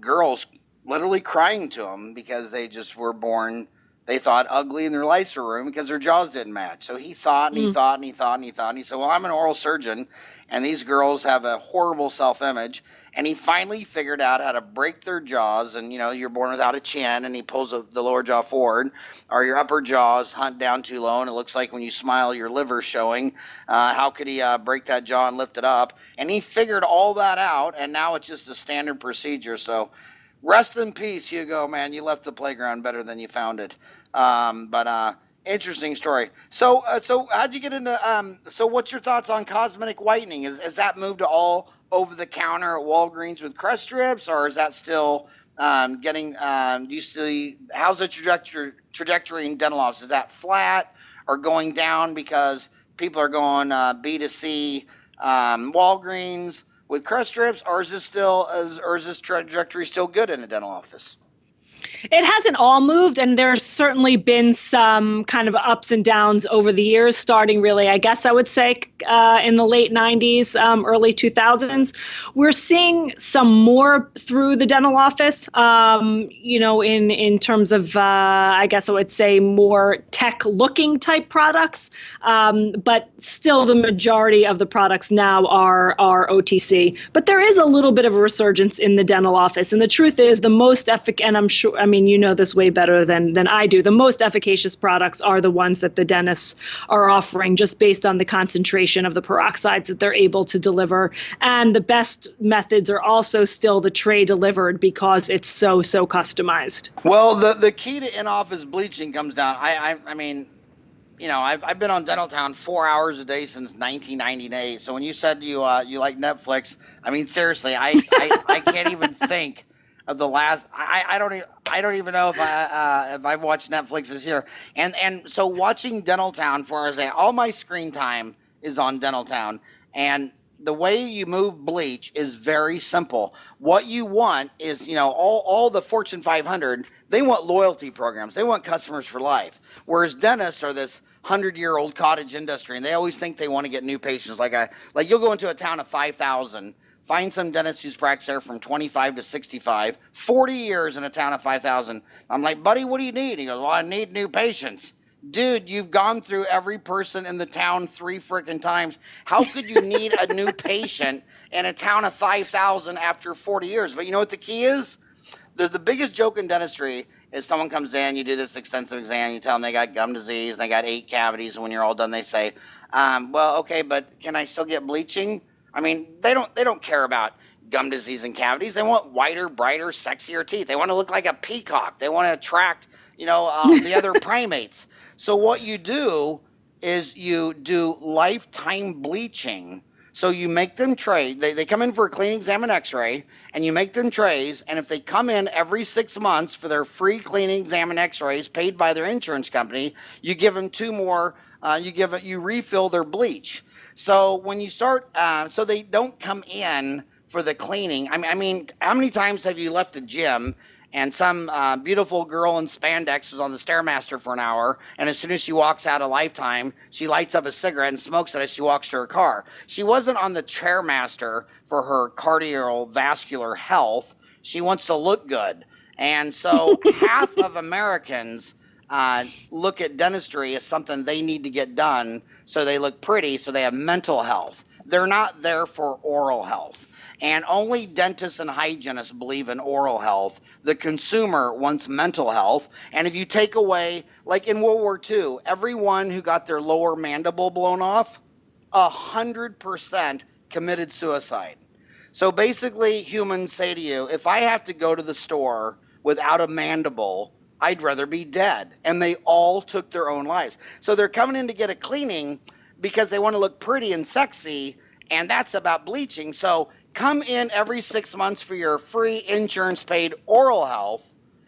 girls literally crying to him because they just were born, they thought, ugly in their lycra room because their jaws didn't match. So he thought and he thought and he thought and he thought. And he said, well, I'm an oral surgeon and these girls have a horrible self-image. And he finally figured out how to break their jaws. And, you're born without a chin, and he pulls the lower jaw forward, or your upper jaws hunt down too low, and it looks like when you smile, your liver's showing. How could he break that jaw and lift it up? And he figured all that out, and now it's just a standard procedure. So rest in peace, Hugo, man. You left the playground better than you found it. But interesting story. So how'd you get into, so what's your thoughts on cosmetic whitening? Is that moved to all over the counter at Walgreens with crest strips, or is that still getting, do you see, how's the trajectory in dental office? Is that flat or going down because people are going B2C, Walgreens with crest strips, or is this trajectory still good in a dental office? It hasn't all moved, and there's certainly been some kind of ups and downs over the years, starting really, I guess I would say, in the late 90s, early 2000s. We're seeing some more through the dental office, in terms of, I guess I would say, more tech-looking type products. But still, the majority of the products now are OTC. But there is a little bit of a resurgence in the dental office. And the truth is, the most efficacious, and I'm sure, I mean, you know this way better than I do, the most efficacious products are the ones that the dentists are offering, just based on the concentration of the peroxides that they're able to deliver. And the best methods are also still the tray delivered, because it's so customized. Well, the key to in-office bleaching comes down. I mean, I've been on Dental Town 4 hours a day since 1998. So when you said you like Netflix, I mean, seriously, I can't even think of the last. I don't even know if I've watched Netflix this year. And so watching Dental Town, for as all my screen time is on Dental Town, and the way you move bleach is very simple. What you want is, all the Fortune 500, they want loyalty programs. They want customers for life. Whereas dentists are this 100-year-old cottage industry, and they always think they want to get new patients. Like you'll go into a town of 5,000, find some dentist who's practiced there from 25 to 65, 40 years in a town of 5,000. I'm like, buddy, what do you need? He goes, well, I need new patients. Dude, you've gone through every person in the town 3 freaking times. How could you need a new patient in a town of 5,000 after 40 years? But you know what the key is? The biggest joke in dentistry is someone comes in, you do this extensive exam, you tell them they got gum disease, and they got 8 cavities, and when you're all done, they say, well, okay, but can I still get bleaching? I mean, they don't care about gum disease and cavities. They want whiter, brighter, sexier teeth. They want to look like a peacock. They want to attract, the other primates. So what you do is you do lifetime bleaching. So you make them tray. They come in for a clean exam and x-ray, and you make them trays. And if they come in every 6 months for their free cleaning exam and x-rays paid by their insurance company, you give them 2 more, you refill their bleach. So when you start, so they don't come in for the cleaning. I mean, how many times have you left the gym and some beautiful girl in spandex was on the Stairmaster for an hour, and as soon as she walks out of Lifetime, she lights up a cigarette and smokes it as she walks to her car? She wasn't on the Chairmaster for her cardiovascular health. She wants to look good. And so half of Americans look at dentistry as something they need to get done so they look pretty, so they have mental health. They're not there for oral health. And only dentists and hygienists believe in oral health. The consumer wants mental health. And if you take away, like in World War II, everyone who got their lower mandible blown off, 100% committed suicide. So basically, humans say to you, if I have to go to the store without a mandible, I'd rather be dead. And they all took their own lives. So they're coming in to get a cleaning because they want to look pretty and sexy, and that's about bleaching. So come in every 6 months for your free insurance-paid oral health,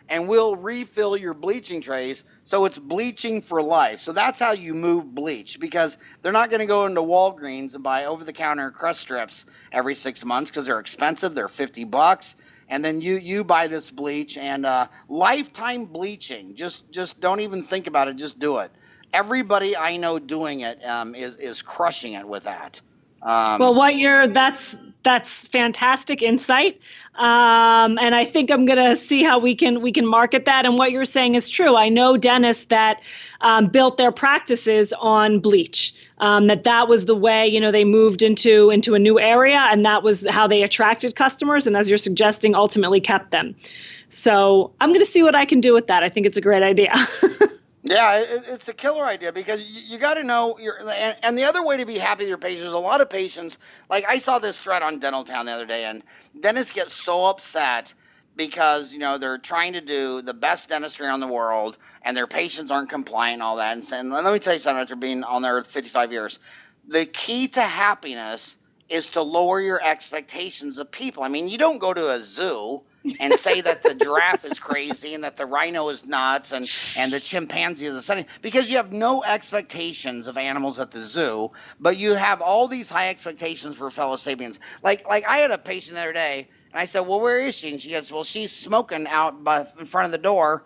and we'll refill your bleaching trays. So it's bleaching for life. So that's how you move bleach, because they're not going to go into Walgreens and buy over-the-counter crest strips every 6 months because they're expensive. They're $50. And then you buy this bleach, and lifetime bleaching. Just don't even think about it. Just do it. Everybody I know doing it is crushing it with that. Well, that's fantastic insight. And I think I'm going to see how we can market that. And what you're saying is true. I know dentists that built their practices on bleach. That was the way, they moved into a new area, and that was how they attracted customers. And as you're suggesting, ultimately kept them. So I'm going to see what I can do with that. I think it's a great idea. Yeah, it's a killer idea, because you got to know and the other way to be happy with your patients. A lot of patients, like I saw this thread on Dental Town the other day, and dentists get so upset because they're trying to do the best dentistry on the world, and their patients aren't compliant and all that. And let me tell you something, after being on there 55 years, the key to happiness is to lower your expectations of people. I mean, you don't go to a zoo and say that the giraffe is crazy and that the rhino is nuts and the chimpanzee is a sunny, because you have no expectations of animals at the zoo, but you have all these high expectations for fellow sapiens. Like I had a patient the other day, and I said, well, where is she? And she goes, well, she's smoking out in front of the door,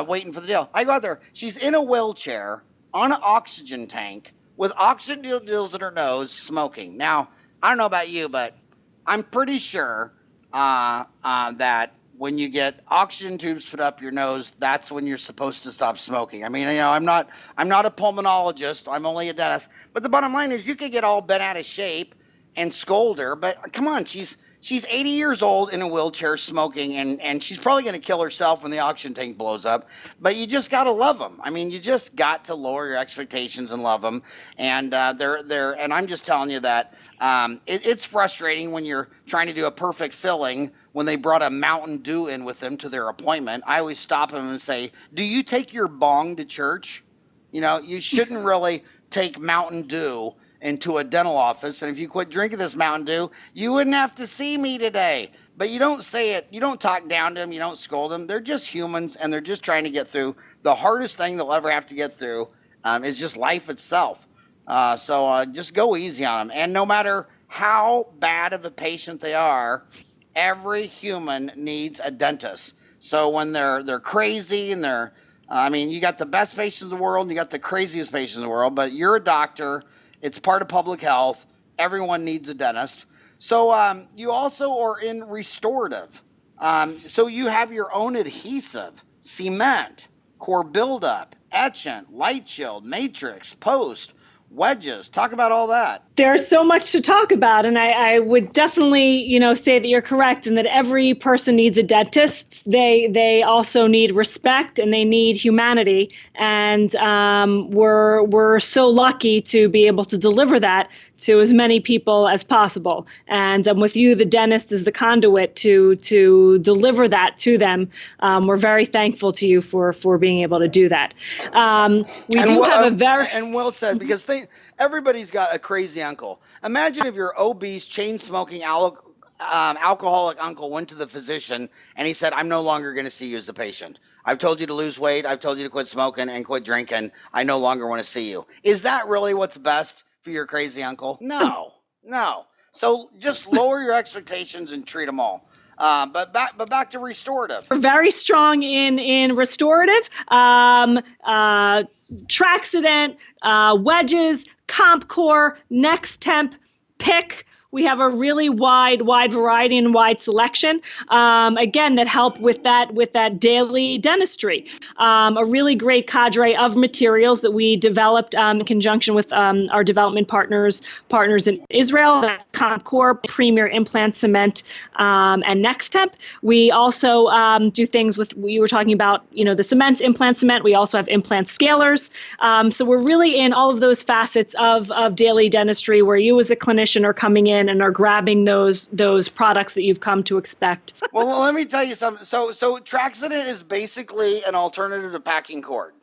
waiting for the deal. I go out there. She's in a wheelchair on an oxygen tank with oxygen needles in her nose, smoking. Now, I don't know about you, but I'm pretty sure that when you get oxygen tubes put up your nose, that's when you're supposed to stop smoking. I mean, you know, I'm not a pulmonologist. I'm only a dentist. But the bottom line is, you could get all bent out of shape and scold her, but come on, she's 80 years old in a wheelchair smoking, and she's probably going to kill herself when the oxygen tank blows up. But you just got to love them. I mean, you just got to lower your expectations and love them. And and I'm just telling you that it's frustrating when you're trying to do a perfect filling when they brought a Mountain Dew in with them to their appointment. I always stop them and say, do you take your bong to church? You know, you shouldn't really take Mountain Dew into a dental office, and if you quit drinking this Mountain Dew, you wouldn't have to see me today. But you don't say it, you don't talk down to them, you don't scold them. They're just humans, and they're just trying to get through. The hardest thing they'll ever have to get through is just life itself. So just go easy on them. And no matter how bad of a patient they are, every human needs a dentist. So when they're crazy and I mean, you got the best patients in the world, and you got the craziest patients in the world, but you're a doctor. It's part of public health. Everyone needs a dentist. So you also are in restorative. So you have your own adhesive, cement, core buildup, etchant, light shield, matrix, post, wedges. Talk about all that. There's so much to talk about, and I would definitely, say that you're correct and that every person needs a dentist. They also need respect and they need humanity, and we're so lucky to be able to deliver that to as many people as possible. And with you, the dentist, is the conduit to deliver that to them. We're very thankful to you for being able to do that. And well said, because everybody's got a crazy uncle. Imagine if your obese, chain-smoking, alcoholic uncle went to the physician and he said, I'm no longer going to see you as a patient. I've told you to lose weight. I've told you to quit smoking and quit drinking. I no longer want to see you. Is that really what's best for your crazy uncle? No. So just lower your expectations and treat them all. But back to restorative. We're very strong in restorative, Traxident, wedges, comp core, next temp, pick. We have a really wide variety and wide selection, again, that help with that daily dentistry. A really great cadre of materials that we developed in conjunction with our development partners in Israel. That's Concor, Premier Implant Cement, and NextTemp. We also do things with, you were talking about, the cements, implant cement. We also have implant scalers. So we're really in all of those facets of daily dentistry where you as a clinician are coming in and are grabbing those products that you've come to expect. Well, let me tell you something. So Traxident is basically an alternative to packing cord.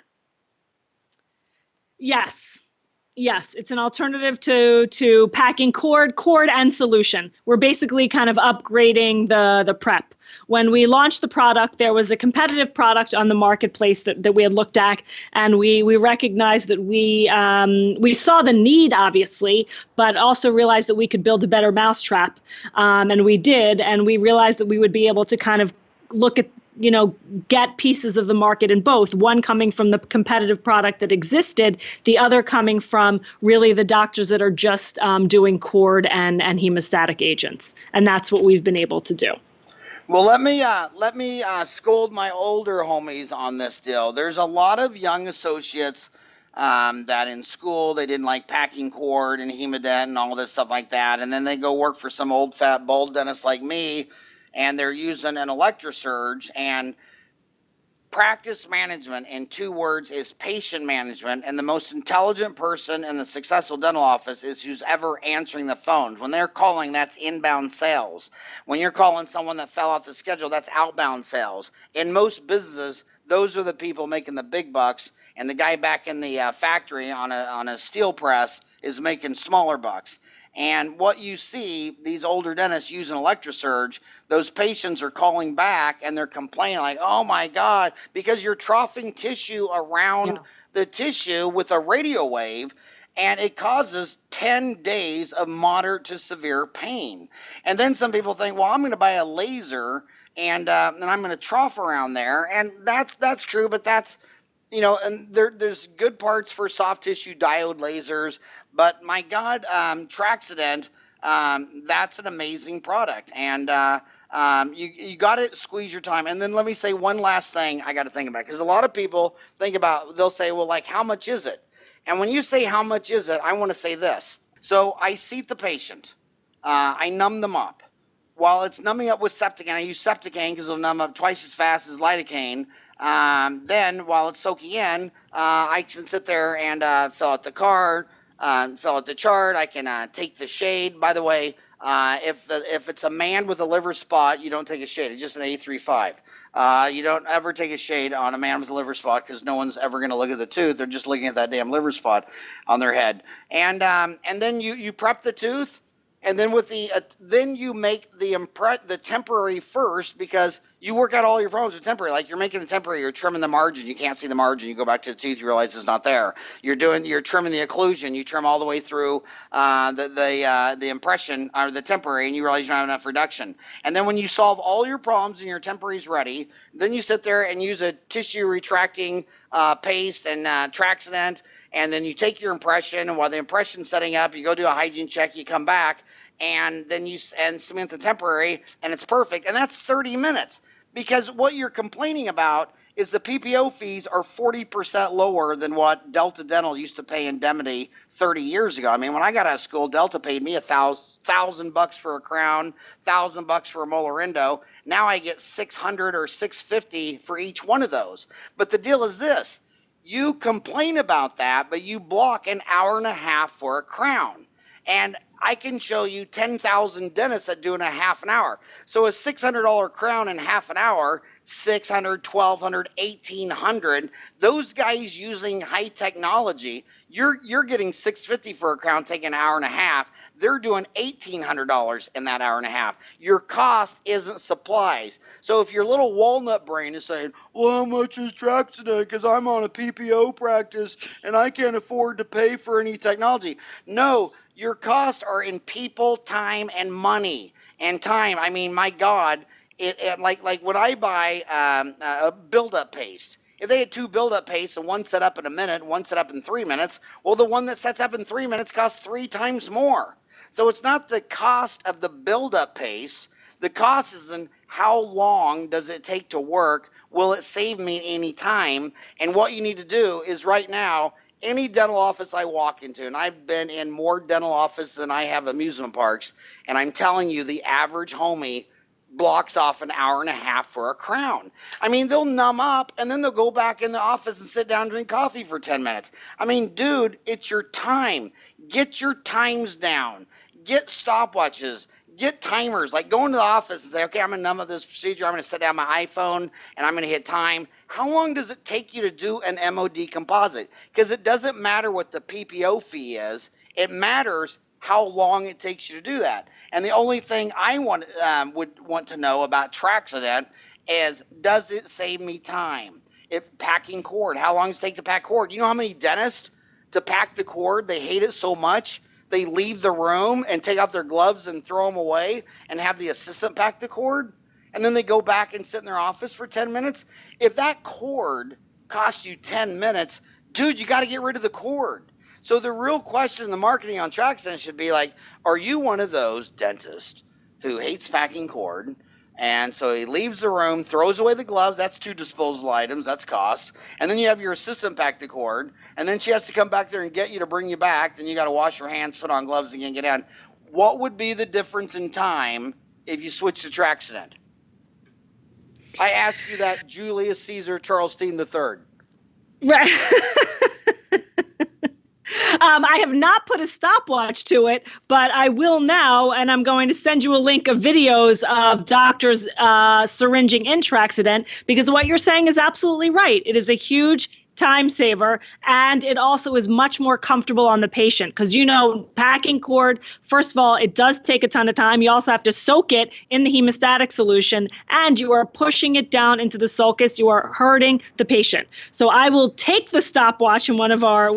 Yes, it's an alternative to packing cord and solution. We're basically kind of upgrading the prep. When we launched the product, there was a competitive product on the marketplace that we had looked at, and we recognized that we saw the need, obviously, but also realized that we could build a better mousetrap, and we did, and we realized that we would be able to kind of look at, get pieces of the market in both, one coming from the competitive product that existed, the other coming from really the doctors that are just doing cord and hemostatic agents, and that's what we've been able to do. Well, let me scold my older homies on this deal. There's a lot of young associates that in school they didn't like packing cord and hemodent and all this stuff like that, and then they go work for some old fat bald dentist like me, and they're using an electrosurge. And practice management, in 2 words, is patient management. And the most intelligent person in the successful dental office is who's ever answering the phones. When they're calling, that's inbound sales. When you're calling someone that fell off the schedule, that's outbound sales. In most businesses, those are the people making the big bucks, and the guy back in the factory on a steel press is making smaller bucks. And what you see, these older dentists using electrosurge, those patients are calling back and they're complaining like, oh my God, because you're troughing tissue around the tissue with a radio wave, and it causes 10 days of moderate to severe pain. And then some people think, well, I'm going to buy a laser and I'm going to trough around there. And that's true, but that's, and there's good parts for soft tissue diode lasers, but my God, Traxident, that's an amazing product. And you got to squeeze your time. And then let me say one last thing I got to think about, because a lot of people they'll say, well, like, how much is it? And when you say how much is it, I want to say this. So I seat the patient. I numb them up. While it's numbing up with Septicaine, I use Septicaine because it'll numb up twice as fast as lidocaine. Then while it's soaking in, I can sit there and fill out the card, fill out the chart. I can take the shade. By the way, if it's a man with a liver spot, you don't take a shade. It's just an A35. You don't ever take a shade on a man with a liver spot because no one's ever going to look at the tooth. They're just looking at that damn liver spot on their head. And then you prep the tooth. And then then you make the temporary first, because you work out all your problems with temporary. Like, you're making a temporary, you're trimming the margin. You can't see the margin. You go back to the tooth, you realize it's not there. You're trimming the occlusion. You trim all the way through the impression or the temporary, and you realize you don't have enough reduction. And then when you solve all your problems and your temporary is ready, then you sit there and use a tissue retracting paste and Traxident. And then you take your impression, and while the impression's setting up, you go do a hygiene check, you come back, and then you cement the temporary, and it's perfect. And that's 30 minutes. Because what you're complaining about is the PPO fees are 40% lower than what Delta Dental used to pay Indemnity 30 years ago. I mean, when I got out of school, Delta paid me $1,000 for a crown, $1,000 for a molar endo. Now I get $600 or $650 for each one of those. But the deal is this. You complain about that, but you block an hour and a half for a crown. And I can show you 10,000 dentists that do in a half an hour. So a $600 crown in half an hour, $600, $1,200, $1,800, those guys using high technology, you're getting $650 for a crown, taking an hour and a half. They're doing $1,800 in that hour and a half. Your cost isn't supplies. So if your little walnut brain is saying, well, how much is Traxident because I'm on a PPO practice and I can't afford to pay for any technology. No, your costs are in people, time, and money. And time, I mean, my God, like when I buy a build-up paste, if they had two build-up pastes and one set up in a minute, one set up in 3 minutes, well, the one that sets up in 3 minutes costs 3 times more. So it's not the cost of the build-up paste. The cost is in how long does it take to work? Will it save me any time? And what you need to do is right now, any dental office I walk into, and I've been in more dental offices than I have amusement parks, and I'm telling you, the average homie blocks off an hour and a half for a crown. I mean, they'll numb up and then they'll go back in the office and sit down and drink coffee for 10 minutes. I mean, dude, it's your time. Get your times down. Get stopwatches. Get timers. Like, go into the office and say, okay, I'm going to numb up this procedure. I'm going to set down my iPhone and I'm going to hit time. How long does it take you to do an MOD composite? Because it doesn't matter what the PPO fee is. It matters how long it takes you to do that. And the only thing I would want to know about Traxident is, does it save me time? If packing cord, how long does it take to pack cord? You know how many dentists to pack the cord, they hate it so much, they leave the room and take off their gloves and throw them away and have the assistant pack the cord? And then they go back and sit in their office for 10 minutes? If that cord costs you 10 minutes, dude, you got to get rid of the cord. So the real question in the marketing on Traxident should be like, are you one of those dentists who hates packing cord? And so he leaves the room, throws away the gloves. That's 2 disposable items. That's cost. And then you have your assistant pack the cord. And then she has to come back there and get you to bring you back. Then you got to wash your hands, put on gloves again, get down. What would be the difference in time if you switch to Traxident? I ask you that, Julius Caesar Charlestein III. Right. I have not put a stopwatch to it, but I will now, and I'm going to send you a link of videos of doctors syringing in Traxident, because what you're saying is absolutely right. It is a huge time saver, and it also is much more comfortable on the patient because, packing cord, first of all, it does take a ton of time. You also have to soak it in the hemostatic solution, and you are pushing it down into the sulcus. You are hurting the patient. So I will take the stopwatch with one of our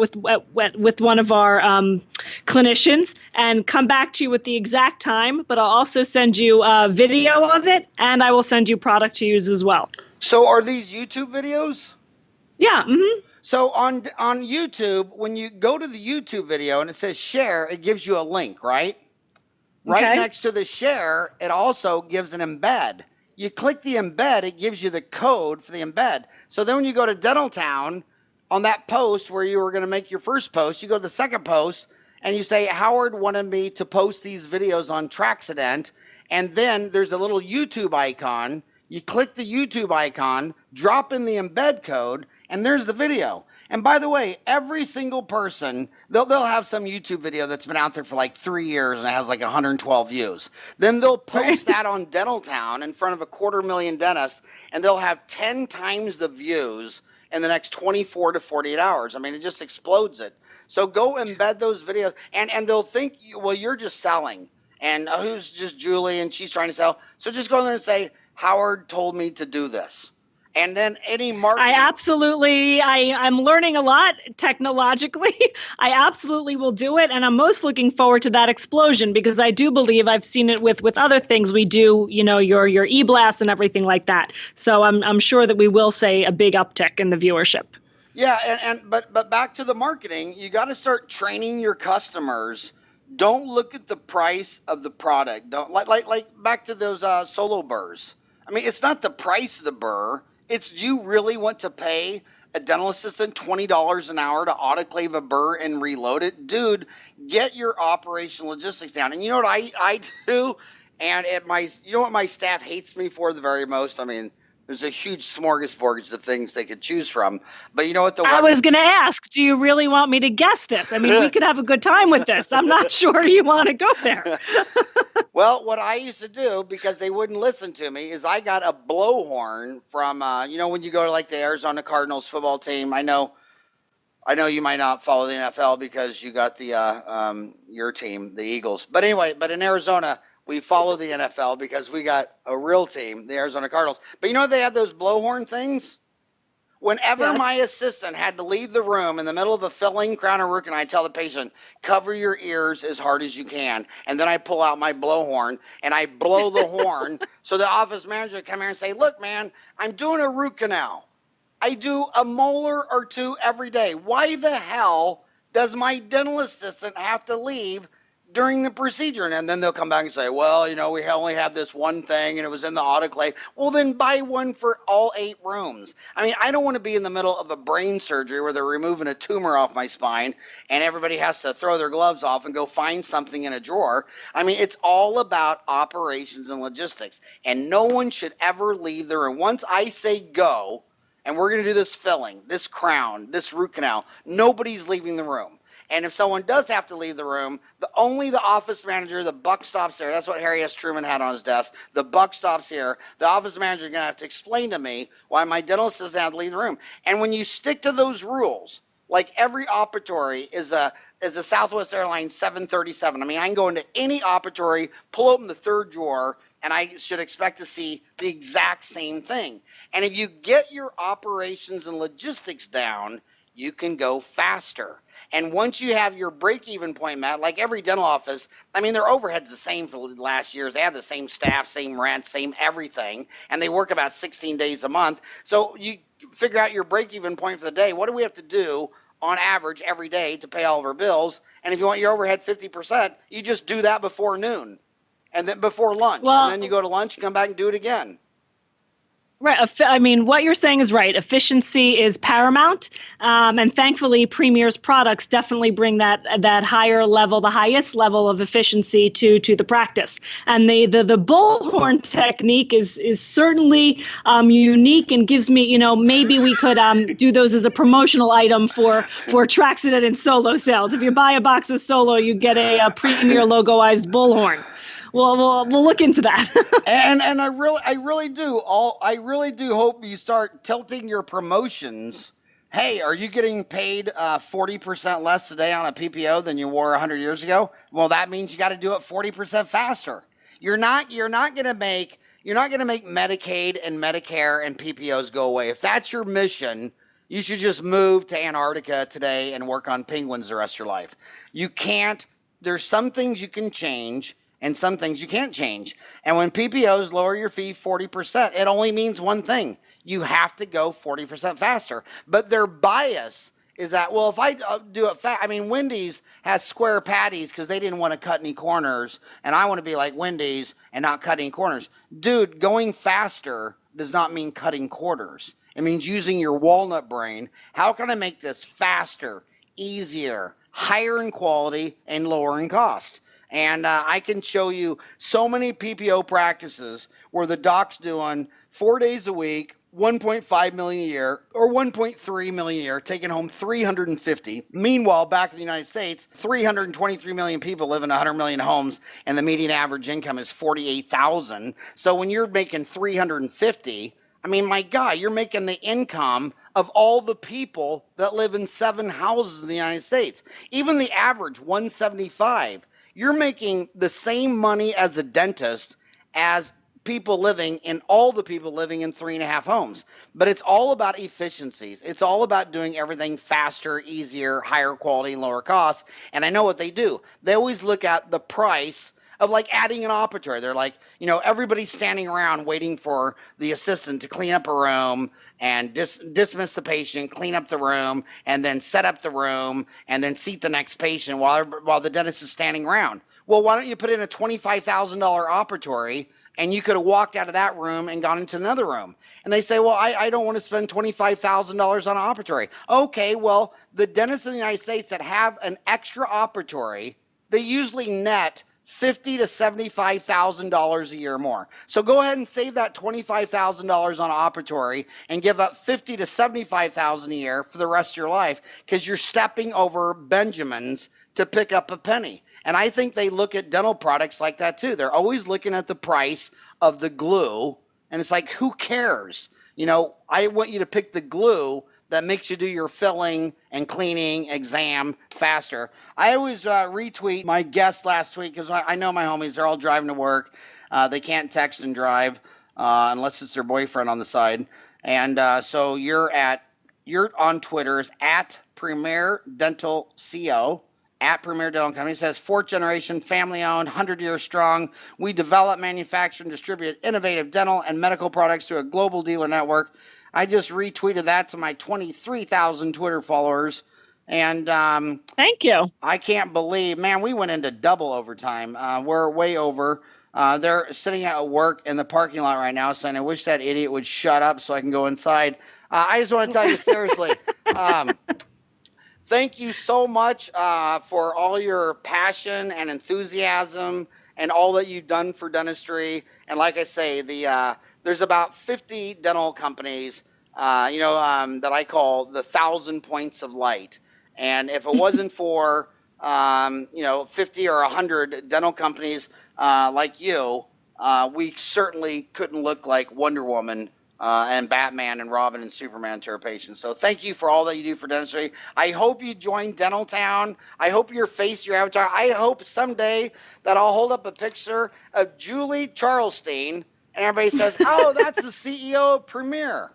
clinicians and come back to you with the exact time, but I'll also send you a video of it, and I will send you product to use as well. So are these YouTube videos? Yeah. Mm-hmm. So on YouTube, when you go to the YouTube video and it says share, it gives you a link, right? Right Okay. next to the share, it also gives an embed. You click the embed, it gives you the code for the embed. So then when you go to Dental Town, on that post where you were going to make your first post, you go to the second post and you say, Howard wanted me to post these videos on Traxident. And then there's a little YouTube icon. You click the YouTube icon, drop in the embed code, and there's the video. And by the way, every single person, they'll have some YouTube video that's been out there for like 3 years and it has like 112 views. Then they'll post that on Dental Town in front of 250,000 dentists, and they'll have 10 times the views in the next 24 to 48 hours. I mean, it just explodes it. So go embed those videos, and they'll think, well, you're just selling. And who's just Julie and she's trying to sell. So just go in there and say, Howard told me to do this. And then any marketing. I'm learning a lot technologically. I absolutely will do it. And I'm most looking forward to that explosion because I do believe I've seen it with other things we do, your e-blasts and everything like that. So I'm sure that we will see a big uptick in the viewership. Yeah. But back to the marketing, you got to start training your customers. Don't look at the price of the product. Don't like back to those solo burrs. I mean, it's not the price of the burr. It's, do you really want to pay a dental assistant $20 an hour to autoclave a burr and reload it? Dude, get your operational logistics down. And you know what I do? And you know what my staff hates me for the very most? I mean, there's a huge smorgasbord of things they could choose from. But you know what? I was going to ask, do you really want me to guess this? I mean, we could have a good time with this. I'm not sure you want to go there. Well, what I used to do, because they wouldn't listen to me, is I got a blowhorn from, when you go to like the Arizona Cardinals football team. I know you might not follow the NFL because you got the your team, the Eagles. But anyway, in Arizona, we follow the NFL because we got a real team, the Arizona Cardinals. But they have those blowhorn things? Whenever my assistant had to leave the room in the middle of a filling, crown, or root canal, I tell the patient, cover your ears as hard as you can. And then I pull out my blowhorn and I blow the horn so the office manager would come here and say, look, man, I'm doing a root canal. I do a molar or two every day. Why the hell does my dental assistant have to leave during the procedure? And then they'll come back and say, well, we only have this one thing and it was in the autoclave. Well, then buy one for all 8 rooms. I mean, I don't want to be in the middle of a brain surgery where they're removing a tumor off my spine and everybody has to throw their gloves off and go find something in a drawer. I mean, it's all about operations and logistics, and no one should ever leave the room. Once I say go, and we're going to do this filling, this crown, this root canal, nobody's leaving the room. And if someone does have to leave the room, only the office manager, the buck stops there. That's what Harry S. Truman had on his desk. The buck stops here. The office manager is going to have to explain to me why my dental assistant had to leave the room. And when you stick to those rules, like every operatory is a Southwest Airlines 737. I mean, I can go into any operatory, pull open the third drawer, and I should expect to see the exact same thing. And if you get your operations and logistics down, you can go faster. And once you have your break-even point met, like every dental office, I mean, their overhead's the same for the last years. They have the same staff, same rent, same everything, and they work about 16 days a month. So you figure out your break-even point for the day. What do we have to do on average every day to pay all of our bills? And if you want your overhead 50%, you just do that before noon and then before lunch. Well, and then you go to lunch, you come back and do it again. Right. I mean, what you're saying is right. Efficiency is paramount. And thankfully, Premier's products definitely bring that higher level, the highest level of efficiency to the practice. And the bullhorn technique is certainly unique and gives me, maybe we could do those as a promotional item for Traxident and Solo sales. If you buy a box of Solo, you get a Premier logoized bullhorn. We'll look into that. and I really do hope you start tilting your promotions Hey, are you getting paid 40% less today on a PPO than you were 100 years ago? Well, that means you got to do it 40% faster. You're not going to make Medicaid and Medicare and PPOs go away. If that's your mission, you should just move to Antarctica today and work on penguins the rest of your life. You can't. There's some things you can change and some things you can't change. And when PPOs lower your fee 40%, it only means one thing. You have to go 40% faster. But their bias is that, well, if I do it fast, I mean, Wendy's has square patties because they didn't want to cut any corners, and I want to be like Wendy's and not cut any corners. Dude, going faster does not mean cutting corners. It means using your walnut brain. How can I make this faster, easier, higher in quality, and lower in cost? And I can show you so many PPO practices where the doc's doing 4 days a week, 1.5 million a year, or 1.3 million a year, taking home 350. Meanwhile, back in the United States, 323 million people live in 100 million homes, and the median average income is 48,000. So when you're making 350, I mean, my God, you're making the income of all the people that live in 7 houses in the United States. Even the average, 175. You're making the same money as a dentist as all the people living in 3.5 homes. But it's all about efficiencies. It's all about doing everything faster, easier, higher quality, and lower costs. And I know what they do. They always look at the price of like adding an operatory. They're like, everybody's standing around waiting for the assistant to clean up a room and dismiss the patient, clean up the room, and then set up the room, and then seat the next patient while the dentist is standing around. Well, why don't you put in a $25,000 operatory, and you could have walked out of that room and gone into another room? And they say, well, I don't want to spend $25,000 on an operatory. Okay, well, the dentists in the United States that have an extra operatory, they usually net $50,000 to $75,000 a year more. So go ahead and save that $25,000 on an operatory and give up $50,000 to $75,000 a year for the rest of your life, because you're stepping over Benjamins to pick up a penny. And I think they look at dental products like that too. They're always looking at the price of the glue, and it's like, who cares? I want you to pick the glue that makes you do your filling and cleaning exam faster. I always retweet my guest last week because I know my homies, they're all driving to work. They can't text and drive unless it's their boyfriend on the side. And so you're on Twitter is at Premier Dental CO. At Premier Dental Company. It says, 4th generation, family owned, 100 years strong. We develop, manufacture, and distribute innovative dental and medical products through a global dealer network. I just retweeted that to my 23,000 Twitter followers. And thank you. I can't believe, man, we went into double overtime. We're way over. They're sitting at work in the parking lot right now saying, I wish that idiot would shut up so I can go inside. I just want to tell you seriously, thank you so much for all your passion and enthusiasm and all that you've done for dentistry. And like I say, there's about 50 dental companies, that I call the 1,000 points of light. And if it wasn't for, 50 or 100 dental companies like you, we certainly couldn't look like Wonder Woman and Batman and Robin and Superman to our patients. So thank you for all that you do for dentistry. I hope you join Dental Town. I hope your avatar. I hope someday that I'll hold up a picture of Julius Charlestein and everybody says, oh, that's the CEO of Premier.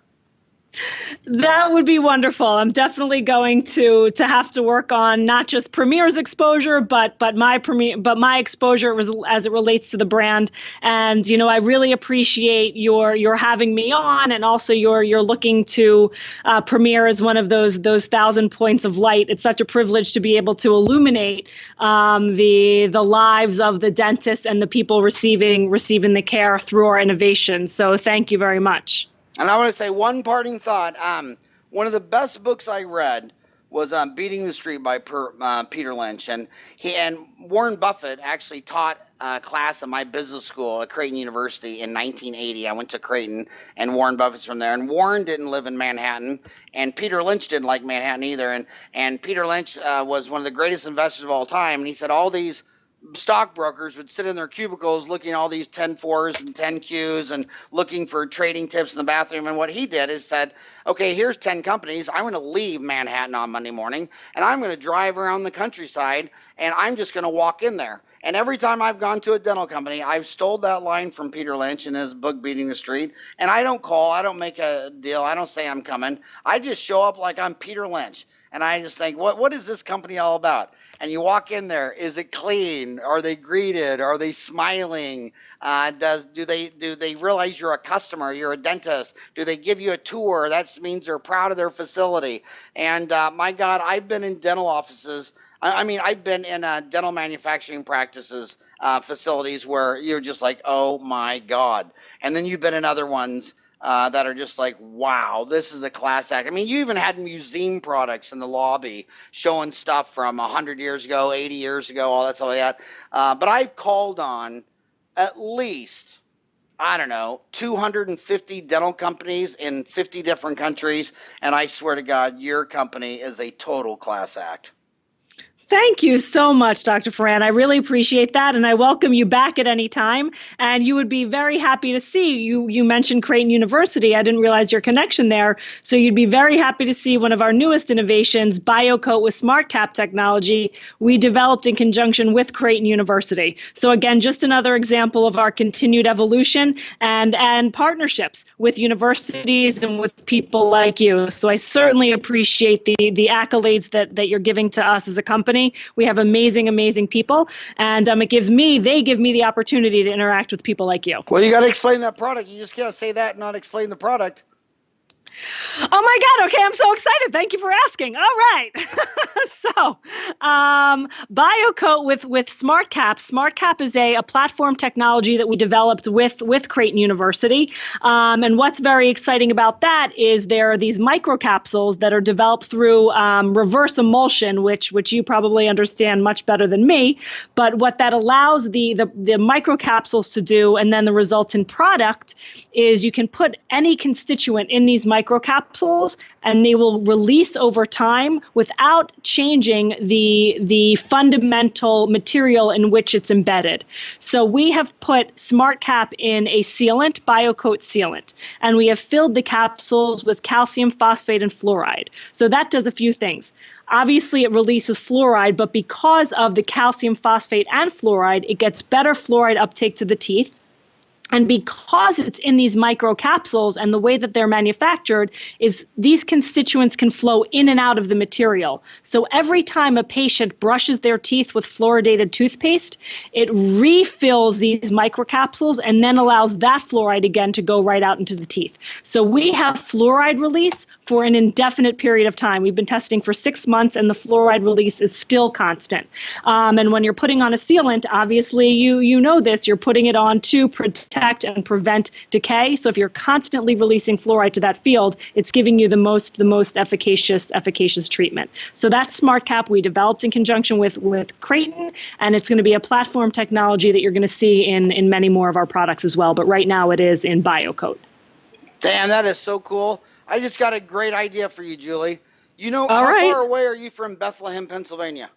That would be wonderful. I'm definitely going to have to work on not just Premier's exposure, but my exposure as it relates to the brand. And I really appreciate your having me on, and also you're looking to Premier as one of those 1,000 points of light. It's such a privilege to be able to illuminate the lives of the dentists and the people receiving the care through our innovation. So thank you very much. And I want to say one parting thought. One of the best books I read was Beating the Street by Peter Lynch. And Warren Buffett actually taught a class at my business school at Creighton University in 1980. I went to Creighton, and Warren Buffett's from there. And Warren didn't live in Manhattan, and Peter Lynch didn't like Manhattan either. And Peter Lynch was one of the greatest investors of all time. And he said all these stockbrokers would sit in their cubicles looking at all these 10-4s and 10-Qs and looking for trading tips in the bathroom. And what he did is said, okay, here's 10 companies. I'm going to leave Manhattan on Monday morning and I'm going to drive around the countryside and I'm just going to walk in there. And every time I've gone to a dental company, I've stole that line from Peter Lynch in his book, Beating the Street. And I don't call, I don't make a deal, I don't say I'm coming. I just show up like I'm Peter Lynch. And I just think, what is this company all about? And you walk in there, is it clean? Are they greeted? Are they smiling? Do they realize you're a customer? You're a dentist? Do they give you a tour? That means they're proud of their facility. And my God, I've been in dental offices. I've been in dental manufacturing practices facilities where you're just like, oh my God. And then you've been in other ones that are just like, wow, this is a class act. I mean, you even had museum products in the lobby showing stuff from 100 years ago, 80 years ago, all that stuff like that. But I've called on at least, I don't know, 250 dental companies in 50 different countries. And I swear to God, your company is a total class act. Thank you so much, Dr. Farran. I really appreciate that, and I welcome you back at any time. And you would be very happy to see, you mentioned Creighton University. I didn't realize your connection there. So you'd be very happy to see one of our newest innovations, BioCoat with SmartCap technology, we developed in conjunction with Creighton University. So again, just another example of our continued evolution and partnerships with universities and with people like you. So I certainly appreciate the accolades that you're giving to us as a company. We have amazing, amazing people, and they give me the opportunity to interact with people like you. Well, you got to explain that product. You just can't say that and not explain the product. Oh my God. Okay. I'm so excited. Thank you for asking. All right. So, BioCoat with SmartCap. SmartCap is a platform technology that we developed with Creighton University. And what's very exciting about that is there are these microcapsules that are developed through reverse emulsion, which you probably understand much better than me. But what that allows the microcapsules to do, and then the resultant product, is you can put any constituent in these microcapsules and they will release over time without changing the fundamental material in which it's embedded. So we have put SmartCap in a sealant, BioCoat sealant, and we have filled the capsules with calcium phosphate and fluoride. So that does a few things. Obviously, it releases fluoride, but because of the calcium phosphate and fluoride, it gets better fluoride uptake to the teeth. And because it's in these microcapsules and the way that they're manufactured is these constituents can flow in and out of the material. So every time a patient brushes their teeth with fluoridated toothpaste, it refills these microcapsules and then allows that fluoride again to go right out into the teeth. So we have fluoride release for an indefinite period of time. We've been testing for 6 months and the fluoride release is still constant. And when you're putting on a sealant, obviously you know this, you're putting it on to protect and prevent decay. So if you're constantly releasing fluoride to that field, it's giving you the most efficacious treatment. So that's SmartCap we developed in conjunction with Creighton, and it's going to be a platform technology that you're going to see in many more of our products as well. But right now it is in BioCoat. Damn, that is so cool. I just got a great idea for you, Julie. You know, All how right. far away are you from Bethlehem, Pennsylvania?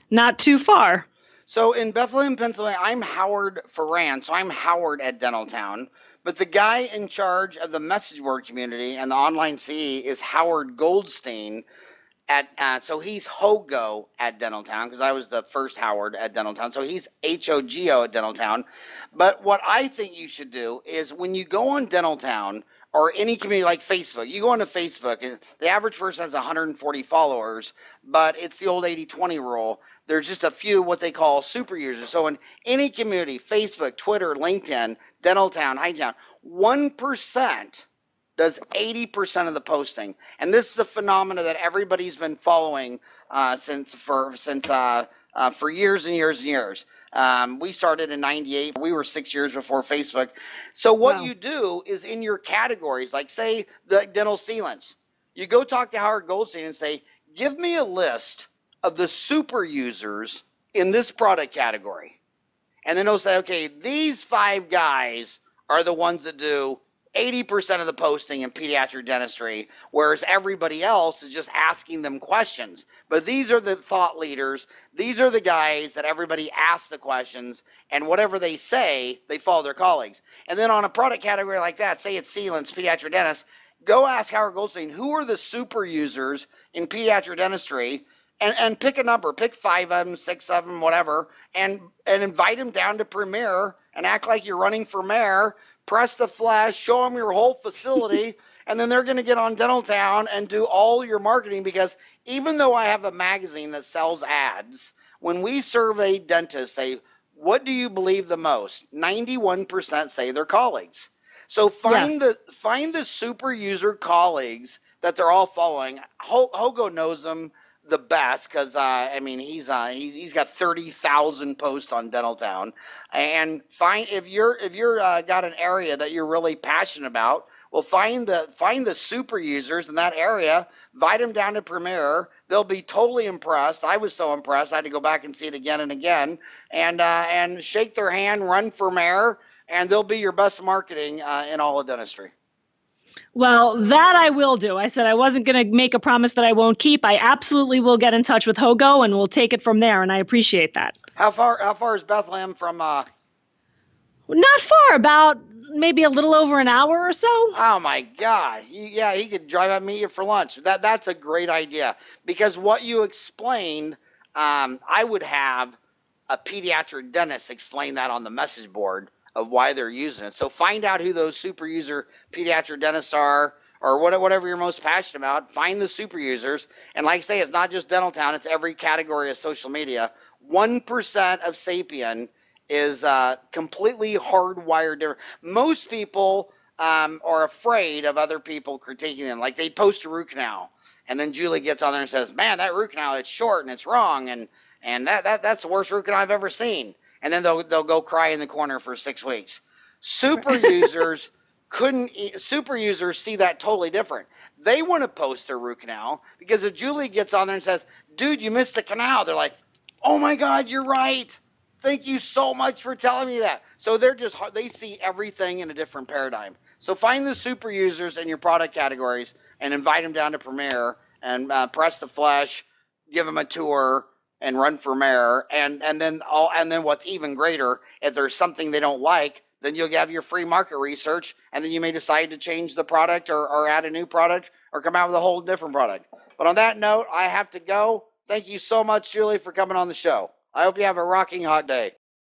Not too far. So in Bethlehem, Pennsylvania, I'm Howard Farran, so I'm Howard at Dentaltown. But the guy in charge of the message board community and the online CE is Howard Goldstein. So he's Hogo at Dentaltown, because I was the first Howard at Dentaltown. So he's HOGO at Dentaltown. But what I think you should do is when you go on Dentaltown or any community like Facebook, you go onto Facebook, and the average person has 140 followers, but it's the old 80-20 rule. There's just a few what they call super users. So in any community, Facebook, Twitter, LinkedIn, Dentaltown, Hightown, 1% does 80% of the posting. And this is a phenomenon that everybody's been following for years and years and years. We started in 98. We were 6 years before Facebook. So what Wow. you do is in your categories, like say the dental sealants, you go talk to Howard Goldstein and say, give me a list of the super users in this product category. And then he'll say, okay, these 5 guys are the ones that do 80% of the posting in pediatric dentistry, whereas everybody else is just asking them questions. But these are the thought leaders. These are the guys that everybody asks the questions, and whatever they say, they follow their colleagues. And then on a product category like that, say it's sealants, pediatric dentists, go ask Howard Goldstein, who are the super users in pediatric dentistry, and pick a number, pick 5 of them, 6 of them, whatever, and invite them down to Premier and act like you're running for mayor, press the flash, show them your whole facility, and then they're going to get on Dental Town and do all your marketing, because even though I have a magazine that sells ads, when we survey dentists, say, what do you believe the most? 91% say their colleagues. So find the super user colleagues that they're all following. Hogo knows them the best, because he's got 30,000 posts on Dental Town. And find, if you're got an area that you're really passionate about, well, find the super users in that area, invite them down to Premier. They'll be totally impressed. I was so impressed, I had to go back and see it again and again, and shake their hand, run for mayor, and they'll be your best marketing in all of dentistry. Well, that I will do. I said I wasn't going to make a promise that I won't keep. I absolutely will get in touch with Hogo, and we'll take it from there, and I appreciate that. How far is Bethlehem from Not far, about maybe a little over an hour or so. Oh my God. Yeah, he could drive up, meet you for lunch. That's a great idea, because what you explained, I would have a pediatric dentist explain that on the message board of why they're using it. So find out who those super user pediatric dentists are, or whatever you're most passionate about. Find the super users. And like I say, it's not just Dental Town, it's every category of social media. 1% of Sapien is completely hardwired different. Most people are afraid of other people critiquing them. Like, they post a root canal, and then Julie gets on there and says, man, that root canal, it's short and it's wrong, and that's the worst root canal I've ever seen. And then they'll go cry in the corner for 6 weeks. Super users super users see that totally different. They want to post their root canal, because if Julie gets on there and says, dude, you missed the canal, they're like, oh my God, you're right. Thank you so much for telling me that. So they see everything in a different paradigm. So find the super users in your product categories and invite them down to Premier and press the flesh, give them a tour, and run for mayor. And then what's even greater, if there's something they don't like, then you'll have your free market research, and then you may decide to change the product or add a new product or come out with a whole different product. But on that note, I have to go. Thank you so much, Julie, for coming on the show. I hope you have a rocking hot day.